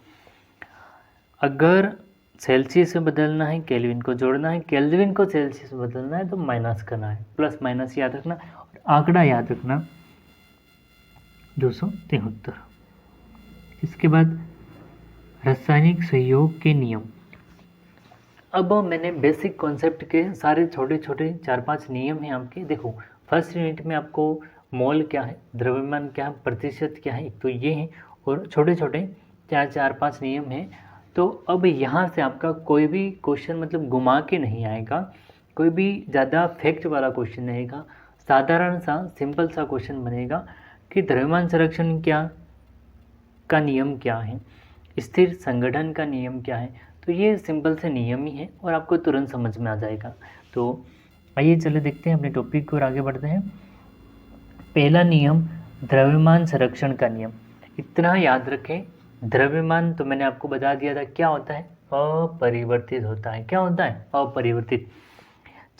अगर सेल्सियस में बदलना है, केल्विन को जोड़ना है, केल्विन को सेल्सियस में बदलना है तो माइनस करना है, प्लस माइनस याद रखना, और आंकड़ा याद रखना 273। इसके बाद रासायनिक सहयोग के नियम। अब मैंने बेसिक कॉन्सेप्ट के सारे छोटे छोटे 4-5 नियम हैं आपके। देखो, फर्स्ट यूनिट में आपको मोल क्या है, द्रव्यमान क्या है, प्रतिशत क्या है, तो ये हैं, और छोटे छोटे 4-5 नियम हैं। तो अब यहाँ से आपका कोई भी क्वेश्चन मतलब घुमा के नहीं आएगा, कोई भी ज़्यादा फैक्ट वाला क्वेश्चन नहीं आएगा, साधारण सा सिंपल सा क्वेश्चन बनेगा कि द्रव्यमान संरक्षण क्या का नियम क्या है, स्थिर संगठन का नियम क्या है। तो ये सिंपल से नियम ही है और आपको तुरंत समझ में आ जाएगा। तो आइए चले देखते हैं अपने टॉपिक को और आगे बढ़ते हैं। पहला नियम, द्रव्यमान संरक्षण का नियम। इतना याद रखें, द्रव्यमान तो मैंने आपको बता दिया था क्या होता है? अपरिवर्तित होता है। क्या होता है? अपरिवर्तित।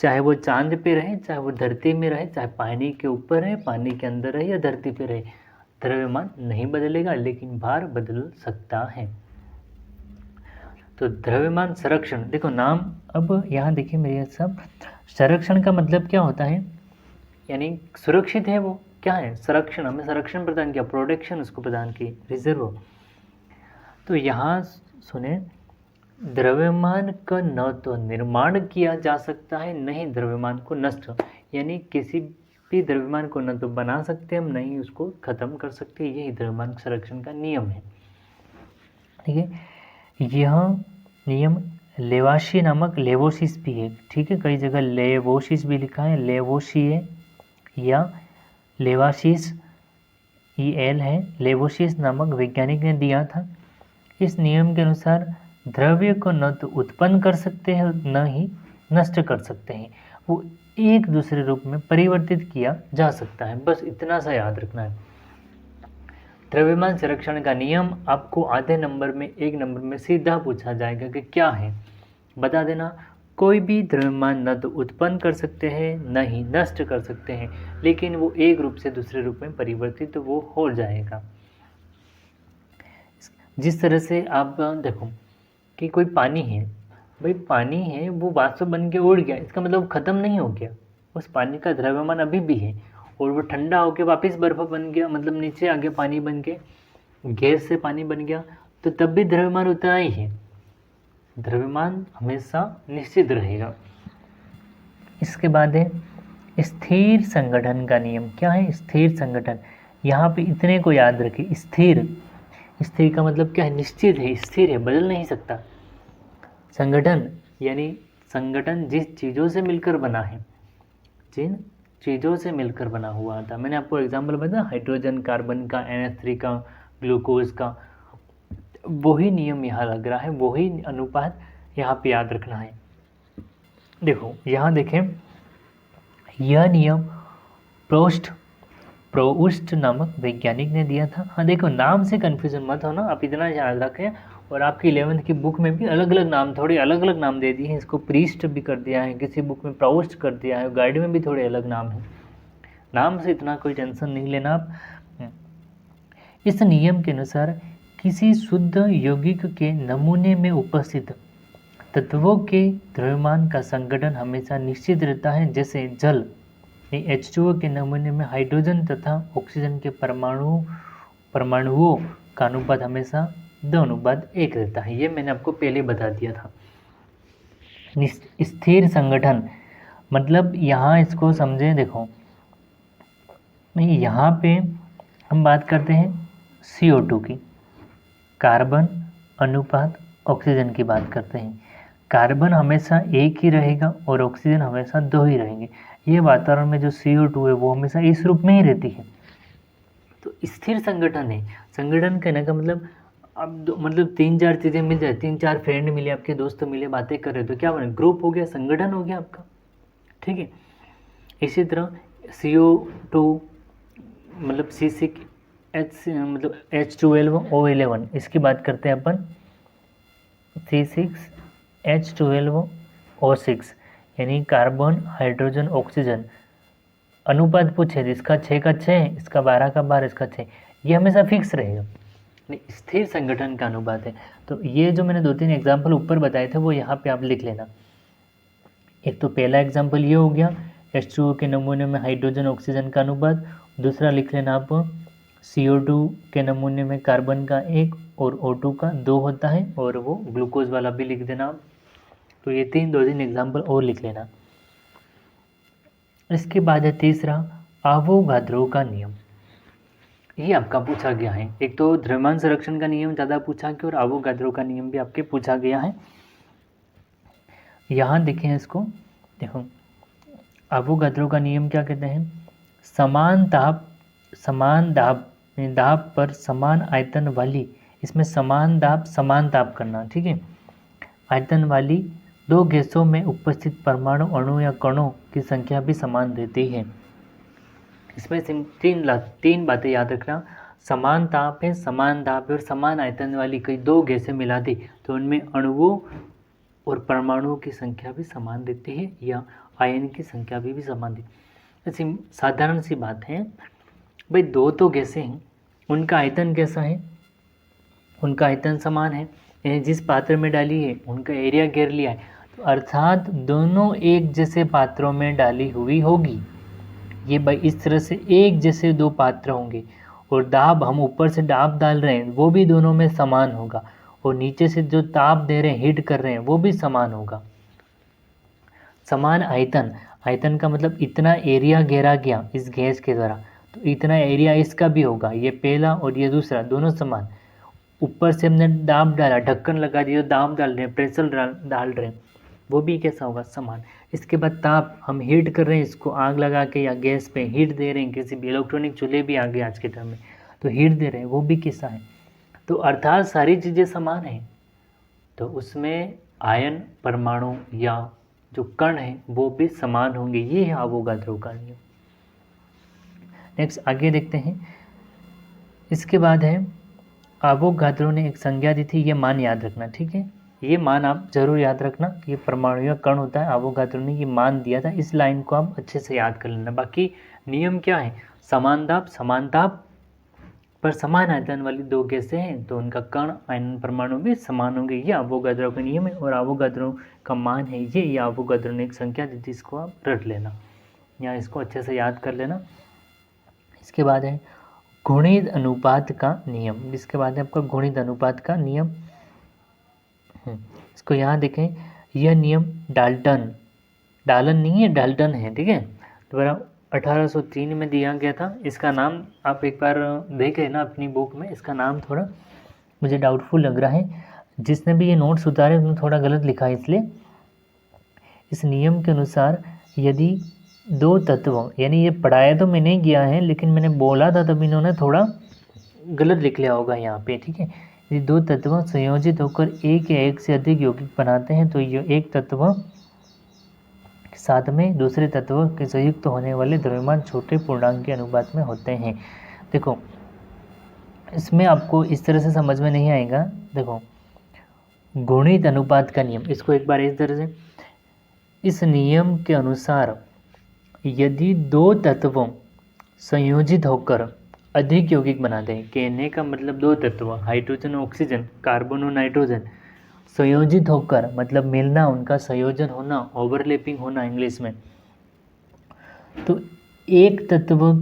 चाहे वो चांद पे रहे, चाहे वो धरती में रहे, चाहे पानी के ऊपर रहे, पानी के अंदर रहे या धरती पे रहे, द्रव्यमान नहीं बदलेगा, लेकिन भार बदल सकता है। तो द्रव्यमान संरक्षण, देखो नाम, अब यहाँ देखिए मेरे सब, संरक्षण का मतलब क्या होता है? यानी सुरक्षित है वो। क्या है? संरक्षण। हमें संरक्षण प्रदान किया, प्रोटेक्शन उसको प्रदान की, रिजर्व। तो यहाँ सुने, द्रव्यमान का न तो निर्माण किया जा सकता है, नहीं द्रव्यमान को नष्ट, यानी किसी भी द्रव्यमान को न तो बना सकते हम, नहीं उसको खत्म कर सकते। यही द्रव्यमान संरक्षण का नियम है। ठीक है, यह नियम लेवाशी नामक लेवोसिस भी है। ठीक है, कई जगह लेवोसिस भी लिखा है, लेवोसिए या लेवासिस, EL है। लेवोसिस नामक वैज्ञानिक ने दिया था। इस नियम के अनुसार द्रव्य को न तो उत्पन्न कर सकते हैं, न ही नष्ट कर सकते हैं, वो एक दूसरे रूप में परिवर्तित किया जा सकता है। बस इतना सा याद रखना है। द्रव्यमान संरक्षण का नियम आपको आधे नंबर में, एक नंबर में सीधा पूछा जाएगा कि क्या है, बता देना। कोई भी द्रव्यमान न तो उत्पन्न कर सकते हैं न ही नष्ट कर सकते हैं, लेकिन वो एक रूप से दूसरे रूप में परिवर्तित तो वो हो जाएगा। जिस तरह से आप देखो कि कोई पानी है, भाई पानी है वो वाष्प बन के उड़ गया, इसका मतलब ख़त्म नहीं हो गया, उस पानी का द्रव्यमान अभी भी है। और वो ठंडा होकर वापस बर्फ़ बन गया, मतलब नीचे आ गया पानी बन के, गैस से पानी बन गया, तो तब भी द्रव्यमान उतना ही है। द्रव्यमान हमेशा निश्चित रहेगा। इसके बाद है स्थिर संगठन का नियम। क्या है स्थिर संगठन? यहाँ पे इतने को याद रखिए। स्थिर, स्थिर का मतलब क्या है? निश्चित है, स्थिर है, बदल नहीं सकता। संगठन यानी संगठन जिस चीज़ों से मिलकर बना है, जिन चीज़ों से मिलकर बना हुआ था। मैंने आपको एग्जाम्पल बताया, हाइड्रोजन, कार्बन का, NH3 का, ग्लूकोज का, वही नियम यहाँ लग रहा है, वही अनुपात यहाँ पे याद रखना है। देखो यहाँ देखें, यह नियम प्रोउस्ट नामक वैज्ञानिक ने दिया था। हाँ देखो, नाम से कन्फ्यूजन मत होना, आप इतना याद रखें। और आपकी 11th की बुक में भी अलग अलग नाम, थोड़े अलग अलग नाम दे दिए हैं। इसको प्रीस्ट भी कर दिया है, किसी बुक में प्रोउस्ट कर दिया है, गाइड में भी थोड़े अलग नाम हैं। नाम से इतना कोई टेंशन नहीं लेना आप। इस नियम के अनुसार किसी शुद्ध यौगिक के नमूने में उपस्थित तत्वों के द्रव्यमान का संगठन हमेशा निश्चित रहता है। जैसे जल H2O के नमूने में हाइड्रोजन तथा ऑक्सीजन के परमाणुओं का अनुपात हमेशा 2:1 रहता है। ये मैंने आपको पहले बता दिया था। स्थिर संगठन मतलब यहाँ इसको समझें। देखो यहाँ पे हम बात करते हैं CO2 की, कार्बन अनुपात ऑक्सीजन की बात करते हैं। कार्बन हमेशा 1 ही रहेगा और ऑक्सीजन हमेशा 2 ही रहेंगे। ये वातावरण में जो CO2 है वो हमेशा इस रूप में ही रहती है। तो स्थिर संगठन है। संगठन कहने का मतलब अब मतलब 3-4 चीज़ें मिल जाए, 3-4 फ्रेंड मिले, आपके दोस्त मिले, बातें कर रहे तो क्या बने? ग्रुप हो गया, संगठन हो गया आपका। ठीक है। इसी तरह CO2 मतलब C6H मतलब H12O11, इसकी बात करते हैं अपन। C6H12O6 यानी कार्बन, हाइड्रोजन, ऑक्सीजन। अनुपात पूछे तो इसका 6 का 6, इसका 12 का 12, इसका 6, ये हमेशा फिक्स रहेगा। स्थिर संगठन का अनुपात है। तो ये जो मैंने 2-3 एग्जाम्पल ऊपर बताए थे वो यहाँ पे आप लिख लेना। एक तो पहला एग्जाम्पल ये हो गया, H2O के नमूने में हाइड्रोजन ऑक्सीजन का अनुपात। दूसरा लिख लेना आप, CO2 के नमूने में कार्बन का 1 और O2 का 2 होता है, और वो ग्लूकोज वाला भी लिख देना आप। तो ये 2-3 एग्जाम्पल और लिख लेना। इसके बाद है तीसरा आवोगाद्रो का नियम। ये आपका पूछा गया है। एक तो द्रव्यमान संरक्षण का नियम ज़्यादा पूछा गया और आवोगाद्रो का नियम भी आपके पूछा गया है। यहाँ देखें इसको, देखो आवोगाद्रो का नियम क्या कहते हैं? समान दाब पर समान आयतन वाली, इसमें समान ताप करना, ठीक है, आयतन वाली 2 गैसों में उपस्थित परमाणु, अणु या कणों की संख्या भी समान रहती है। इसमें 3 बातें याद रखना। समान ताप है, समान दाब है और समान आयतन वाली कोई 2 गैसें मिला दी तो उनमें अणुओं और परमाणुओं की संख्या भी समान रहती है, या आयन की संख्या भी समान रहती है। ऐसी साधारण सी बात है भाई, 2 तो गैसें हैं, उनका आयतन कैसा है? उनका आयतन समान है, यानी जिस पात्र में डाली है उनका एरिया घेर लिया है, तो अर्थात दोनों एक जैसे पात्रों में डाली हुई होगी। ये भाई इस तरह से एक जैसे 2 पात्र होंगे, और दाब हम ऊपर से दाब डाल रहे हैं वो भी दोनों में समान होगा, और नीचे से जो ताप दे रहे हैं, हीट कर रहे हैं, वो भी समान होगा। समान आयतन का मतलब इतना एरिया घेरा गया इस गैस के द्वारा, तो इतना एरिया इसका भी होगा। ये पहला और ये दूसरा दोनों समान। ऊपर से हमने दाब डाला, ढक्कन लगा दिया, दाब डाल रहे हैं, प्रेशर डाल रहे हैं, वो भी कैसा होगा? समान। इसके बाद ताप, हम हीट कर रहे हैं इसको, आग लगा के या गैस पे हीट दे रहे हैं, किसी भी इलेक्ट्रॉनिक चूल्हे भी आ गए आज के टाइम में, तो हीट दे रहे हैं, वो भी कैसा है? तो अर्थात सारी चीज़ें समान हैं, तो उसमें आयन, परमाणु या जो कण है वो भी समान होंगे। ये है अवोगाद्रो का नियम। नेक्स्ट आगे देखते हैं, इसके बाद है एवोगाद्रो ने एक संज्ञा दी थी, ये मान याद रखना, ठीक है। ये मान आप जरूर याद रखना कि ये परमाणु या कण होता है, एवोगाद्रो ने ये मान दिया था। इस लाइन को आप अच्छे से याद कर लेना। बाकी नियम क्या है, समान ताप पर समान आयतन वाली दो गैसें हैं तो उनका कण आयन परमाणु भी समान होंगे, ये एवोगाद्रो का नियम है। और एवोगाद्रो का मान है ये एवोगाद्रो ने एक संख्या दी थी, इसको आप रट लेना या इसको अच्छे से याद कर लेना। इसके बाद है गुणित अनुपात का नियम। इसके बाद है आपका गुणित अनुपात का नियम। इसको यहाँ देखें, यह नियम डाल्टन नहीं है, डाल्टन है, ठीक है। दोबारा 1803 में दिया गया था। इसका नाम आप एक बार देख लेना अपनी बुक में, इसका नाम थोड़ा मुझे डाउटफुल लग रहा है। जिसने भी ये नोट्स उतारे उसने थोड़ा गलत लिखा है, इसलिए इस नियम के अनुसार यदि दो तत्वों, यानी ये पढ़ाया तो मैंने गया है लेकिन मैंने बोला था तब इन्होंने थोड़ा गलत लिख लिया होगा यहाँ पे, ठीक है। यदि दो तत्व संयोजित होकर एक या एक से अधिक यौगिक बनाते हैं तो ये एक तत्व के साथ में दूसरे तत्व के संयुक्त होने वाले द्रव्यमान छोटे पूर्णांक के अनुपात में होते हैं। देखो इसमें आपको इस तरह से समझ में नहीं आएगा। देखो गुणित अनुपात का नियम, इसको एक बार इस तरह से, इस नियम के अनुसार यदि दो तत्वों संयोजित होकर अधिक यौगिक बनाते हैं, कहने का मतलब दो तत्व हाइड्रोजन और ऑक्सीजन, कार्बन और नाइट्रोजन संयोजित होकर, मतलब मिलना, उनका संयोजन होना, ओवरलैपिंग होना इंग्लिश में, तो एक तत्व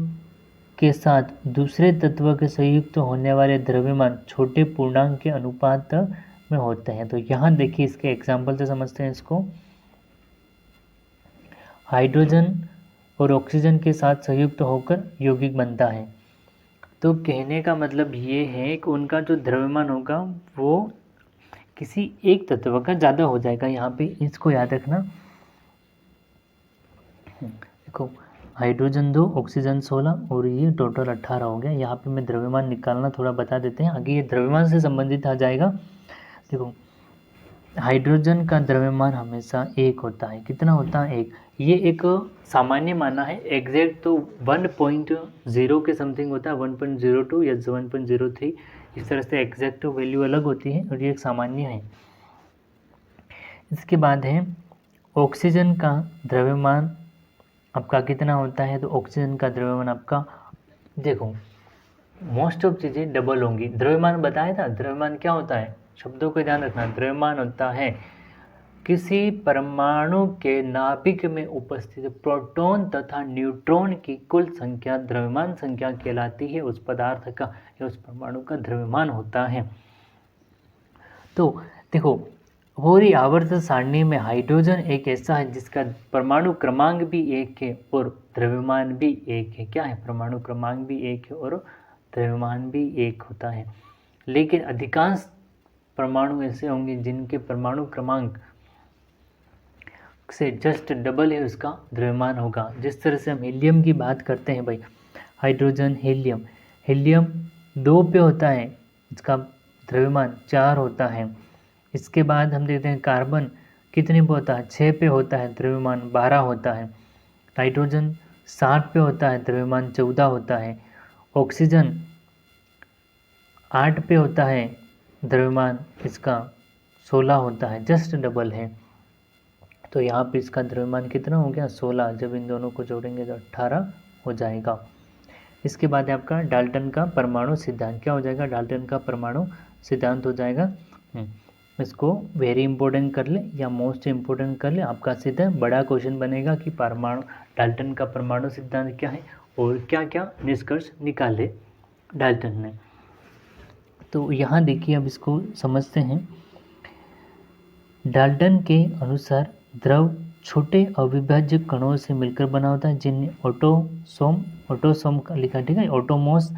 के साथ दूसरे तत्व के संयुक्त होने वाले द्रव्यमान छोटे पूर्णांक के अनुपात में होते हैं। तो यहाँ देखिए इसके एग्जाम्पल से समझते हैं इसको। हाइड्रोजन और ऑक्सीजन के साथ संयुक्त होकर यौगिक बनता है, तो कहने का मतलब ये है कि उनका जो द्रव्यमान होगा वो किसी एक तत्व का ज़्यादा हो जाएगा। यहाँ पे इसको याद रखना। देखो हाइड्रोजन 2, ऑक्सीजन 16 और ये टोटल 18 हो गया। यहाँ पे मैं द्रव्यमान निकालना थोड़ा बता देते हैं, आगे ये द्रव्यमान से संबंधित आ जाएगा। देखो हाइड्रोजन का द्रव्यमान हमेशा 1 होता है। कितना होता है? 1। ये एक सामान्य माना है, एग्जैक्ट तो 1.0 के समथिंग होता है, 1.02 या 1.03, इस तरह से एग्जैक्ट वैल्यू अलग होती है और ये एक सामान्य है। इसके बाद है ऑक्सीजन का द्रव्यमान आपका कितना होता है? तो ऑक्सीजन का द्रव्यमान आपका, देखो मोस्ट ऑफ चीज़ें डबल होंगी। द्रव्यमान बताया था, द्रव्यमान क्या होता है? शब्दों को ध्यान रखना। द्रव्यमान होता है किसी परमाणु के नाभिक में उपस्थित प्रोटॉन तथा न्यूट्रॉन की कुल संख्या द्रव्यमान संख्या कहलाती है। उस पदार्थ का या उस परमाणु का द्रव्यमान होता है। तो देखो पूरी आवर्त सारणी में हाइड्रोजन एक ऐसा है जिसका परमाणु क्रमांक भी 1 है और द्रव्यमान भी 1 है। क्या है? परमाणु क्रमांक भी 1 है और द्रव्यमान भी 1 होता है। लेकिन अधिकांश परमाणु ऐसे होंगे जिनके परमाणु क्रमांक से जस्ट डबल है उसका द्रव्यमान होगा। जिस तरह से हम हीलियम की बात करते हैं भाई, हाइड्रोजन, हीलियम 2 पे होता है, इसका द्रव्यमान 4 होता है। इसके बाद हम देखते हैं कार्बन कितने पे होता है? 6 पे होता है, द्रव्यमान 12 होता है। नाइट्रोजन 60 पे होता है, द्रव्यमान 14 होता है। ऑक्सीजन 8 पे होता है, द्रव्यमान इसका 16 होता है, जस्ट डबल है। तो यहाँ पे इसका द्रव्यमान कितना हो गया? 16। जब इन दोनों को जोड़ेंगे तो 18 हो जाएगा। इसके बाद आपका डाल्टन का परमाणु सिद्धांत क्या हो जाएगा? डाल्टन का परमाणु सिद्धांत हो जाएगा। इसको वेरी इंपॉर्टेंट कर ले या मोस्ट इंपॉर्टेंट कर ले, आपका सीधा बड़ा क्वेश्चन बनेगा कि परमाणु डाल्टन का परमाणु सिद्धांत क्या है और क्या क्या निष्कर्ष निकाले डाल्टन ने। तो यहाँ देखिए अब इसको समझते हैं। डाल्टन के अनुसार द्रव छोटे अविभाज्य कणों से मिलकर बना होता है जिन्हें ऑटोसोम का लिखा है, ठीक है। ऑटोमोस,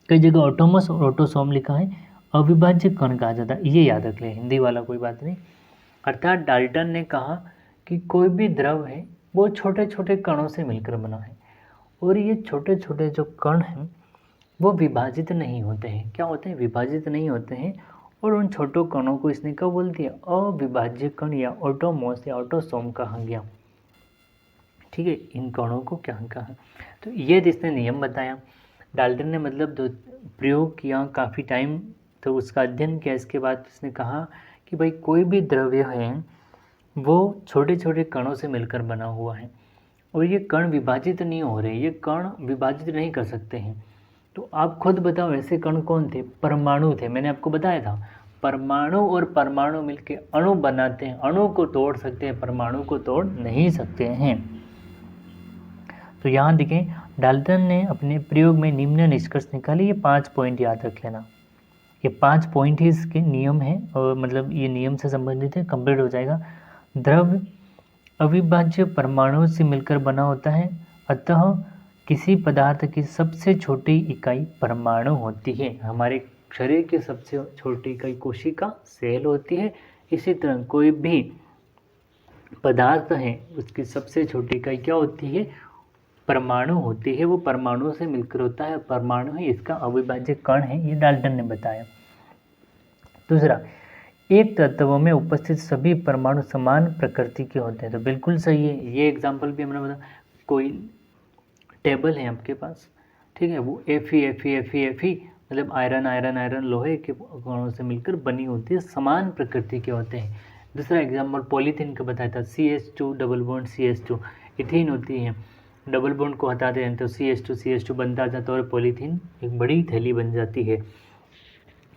कई जगह ऑटोमोस और ऑटोसोम लिखा है, अविभाज्य कण कहा जाता है। ये याद रख ले, हिंदी वाला कोई बात नहीं। अर्थात डाल्टन ने कहा कि कोई भी द्रव है वो छोटे छोटे कणों से मिलकर बना है और ये छोटे छोटे जो कण हैं वो विभाजित नहीं होते हैं। क्या होते हैं? विभाजित नहीं होते हैं। और उन छोटों कणों को इसने क्या बोल दिया? अविभाज्य कण या ऑटोमोस या ऑटोसोम कहा गया, ठीक है। इन कणों को क्या कहा? तो ये इसने नियम बताया। डाल्टन ने मतलब प्रयोग किया काफ़ी टाइम, तो उसका अध्ययन किया। इसके बाद उसने कहा कि भाई कोई भी द्रव्य है वो छोटे छोटे कणों से मिलकर बना हुआ है और ये कण विभाजित नहीं हो रहे, ये कण विभाजित नहीं कर सकते हैं। तो आप खुद बताओ ऐसे कण कौन थे? परमाणु थे। मैंने आपको बताया था परमाणु और परमाणु मिलके अणु बनाते हैं, अणु को तोड़ सकते हैं, परमाणु को तोड़ नहीं सकते हैं। तो यहाँ देखें डाल्टन ने अपने प्रयोग में निम्न निष्कर्ष निकाले, ये 5 पॉइंट याद रख लेना। ये 5 पॉइंट ही इसके नियम हैं और मतलब ये नियम से संबंधित है, कंप्लीट हो जाएगा। द्रव्य अविभाज्य परमाणु से मिलकर बना होता है, अतः किसी पदार्थ की सबसे छोटी इकाई परमाणु होती है। हमारे शरीर की सबसे छोटी इकाई कोशिका, सेल होती है। इसी तरह कोई भी पदार्थ है उसकी सबसे छोटी इकाई क्या होती है? परमाणु होती है। वो परमाणु से मिलकर होता है, परमाणु ही इसका अविभाज्य कण है, ये डाल्टन ने बताया। दूसरा, एक तत्व में उपस्थित सभी परमाणु समान प्रकृति के होते हैं। तो बिल्कुल सही है, ये एग्जाम्पल भी हमने बताया। कोई टेबल है आपके पास, ठीक है, वो Fe मतलब आयरन लोहे के कणों से मिलकर बनी होती है, समान प्रकृति के होते हैं। दूसरा एग्जाम्पल पॉलीथीन का बताया था, CH2 double bond CH2, ethene होती है, डबल बॉन्ड को हटाते हैं तो CH2 बनता जाता है और पॉलीथीन एक बड़ी थैली बन जाती है।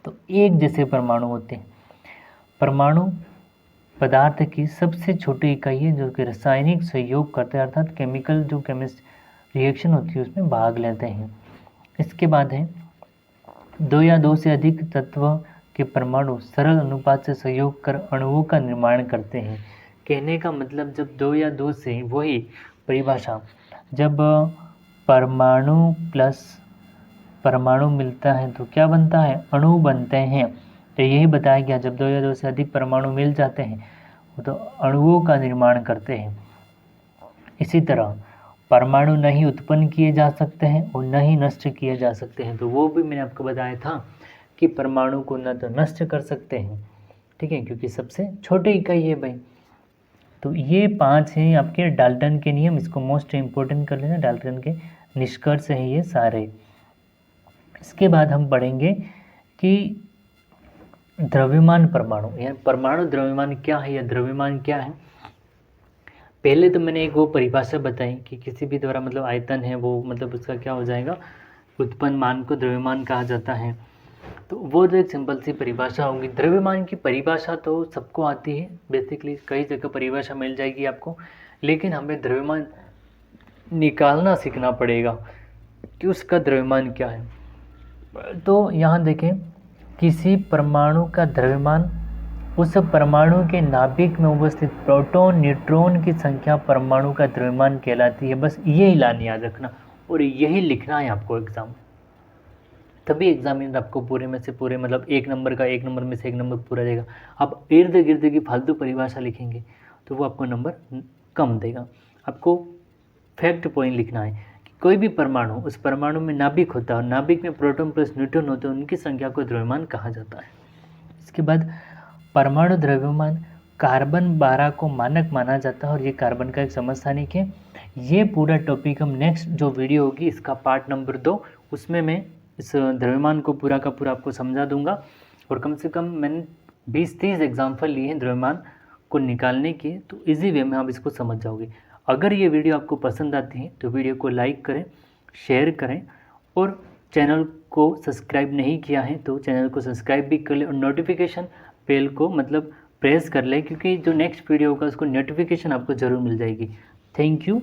तो एक जैसे परमाणु होते हैं। परमाणु पदार्थ की सबसे छोटी इकाई है जो कि रासायनिक सहयोग करते हैं, अर्थात केमिकल जो रिएक्शन होती है उसमें भाग लेते हैं। इसके बाद है 2 या 2 से अधिक तत्व के परमाणु सरल अनुपात से सहयोग कर अणुओं का निर्माण करते हैं। कहने का मतलब जब 2 या 2 से, वही परिभाषा, जब परमाणु प्लस परमाणु मिलता है तो क्या बनता है? अणु बनते हैं। तो यही बताया गया, जब 2 या 2 से अधिक परमाणु मिल जाते हैं तो अणुओं का निर्माण करते हैं। इसी तरह परमाणु न ही उत्पन्न किए जा सकते हैं और न ही नष्ट किए जा सकते हैं। तो वो भी मैंने आपको बताया था कि परमाणु को न तो नष्ट कर सकते हैं, ठीक है, क्योंकि सबसे छोटी इकाई है भाई। तो ये 5 हैं आपके डाल्टन के नियम, इसको मोस्ट इम्पोर्टेंट कर लेना। डाल्टन के निष्कर्ष हैं ये सारे। इसके बाद हम पढ़ेंगे कि द्रव्यमान परमाणु, यानी परमाणु द्रव्यमान क्या है या द्रव्यमान क्या है। पहले तो मैंने एक वो परिभाषा बताई कि किसी भी द्वारा मतलब आयतन है वो मतलब उसका क्या हो जाएगा, उत्पन्न मान को द्रव्यमान कहा जाता है। तो वो जो एक सिंपल सी परिभाषा होगी। द्रव्यमान की परिभाषा तो सबको आती है, बेसिकली कई जगह परिभाषा मिल जाएगी आपको, लेकिन हमें द्रव्यमान निकालना सीखना पड़ेगा कि उसका द्रव्यमान क्या है। तो यहाँ देखें, किसी परमाणु का द्रव्यमान उस परमाणु के नाभिक में उपस्थित प्रोटॉन न्यूट्रॉन की संख्या परमाणु का द्रव्यमान कहलाती है। बस यही लाइन याद रखना और यही लिखना है आपको एग्जाम, तभी एग्जामिनर आपको पूरे में से पूरे मतलब एक नंबर में से एक नंबर पूरा देगा। आप इर्द गिर्द की फालतू परिभाषा लिखेंगे तो वो आपको नंबर कम देगा। आपको फैक्ट पॉइंट लिखना है कि कोई भी परमाणु, उस परमाणु में नाभिक होता है और नाभिक में प्रोटॉन प्लस न्यूट्रॉन होते हैं, उनकी संख्या को द्रव्यमान कहा जाता है। इसके बाद परमाणु द्रव्यमान कार्बन 12 को मानक माना जाता है और ये कार्बन का एक समस्थानिक है। ये पूरा टॉपिक हम नेक्स्ट जो वीडियो होगी इसका पार्ट नंबर 2, उसमें मैं इस द्रव्यमान को पूरा का पूरा आपको समझा दूंगा। और कम से कम मैंने 20-30 एग्जाम्पल लिए हैं द्रव्यमान को निकालने के, तो इजी वे में आप इसको समझ जाओगे। अगर ये वीडियो आपको पसंद आती है तो वीडियो को लाइक करें, शेयर करें और चैनल को सब्सक्राइब नहीं किया है तो चैनल को सब्सक्राइब भी कर लें और नोटिफिकेशन बेल को मतलब प्रेस कर लें, क्योंकि जो नेक्स्ट वीडियो होगा उसको नोटिफिकेशन आपको ज़रूर मिल जाएगी। Thank you.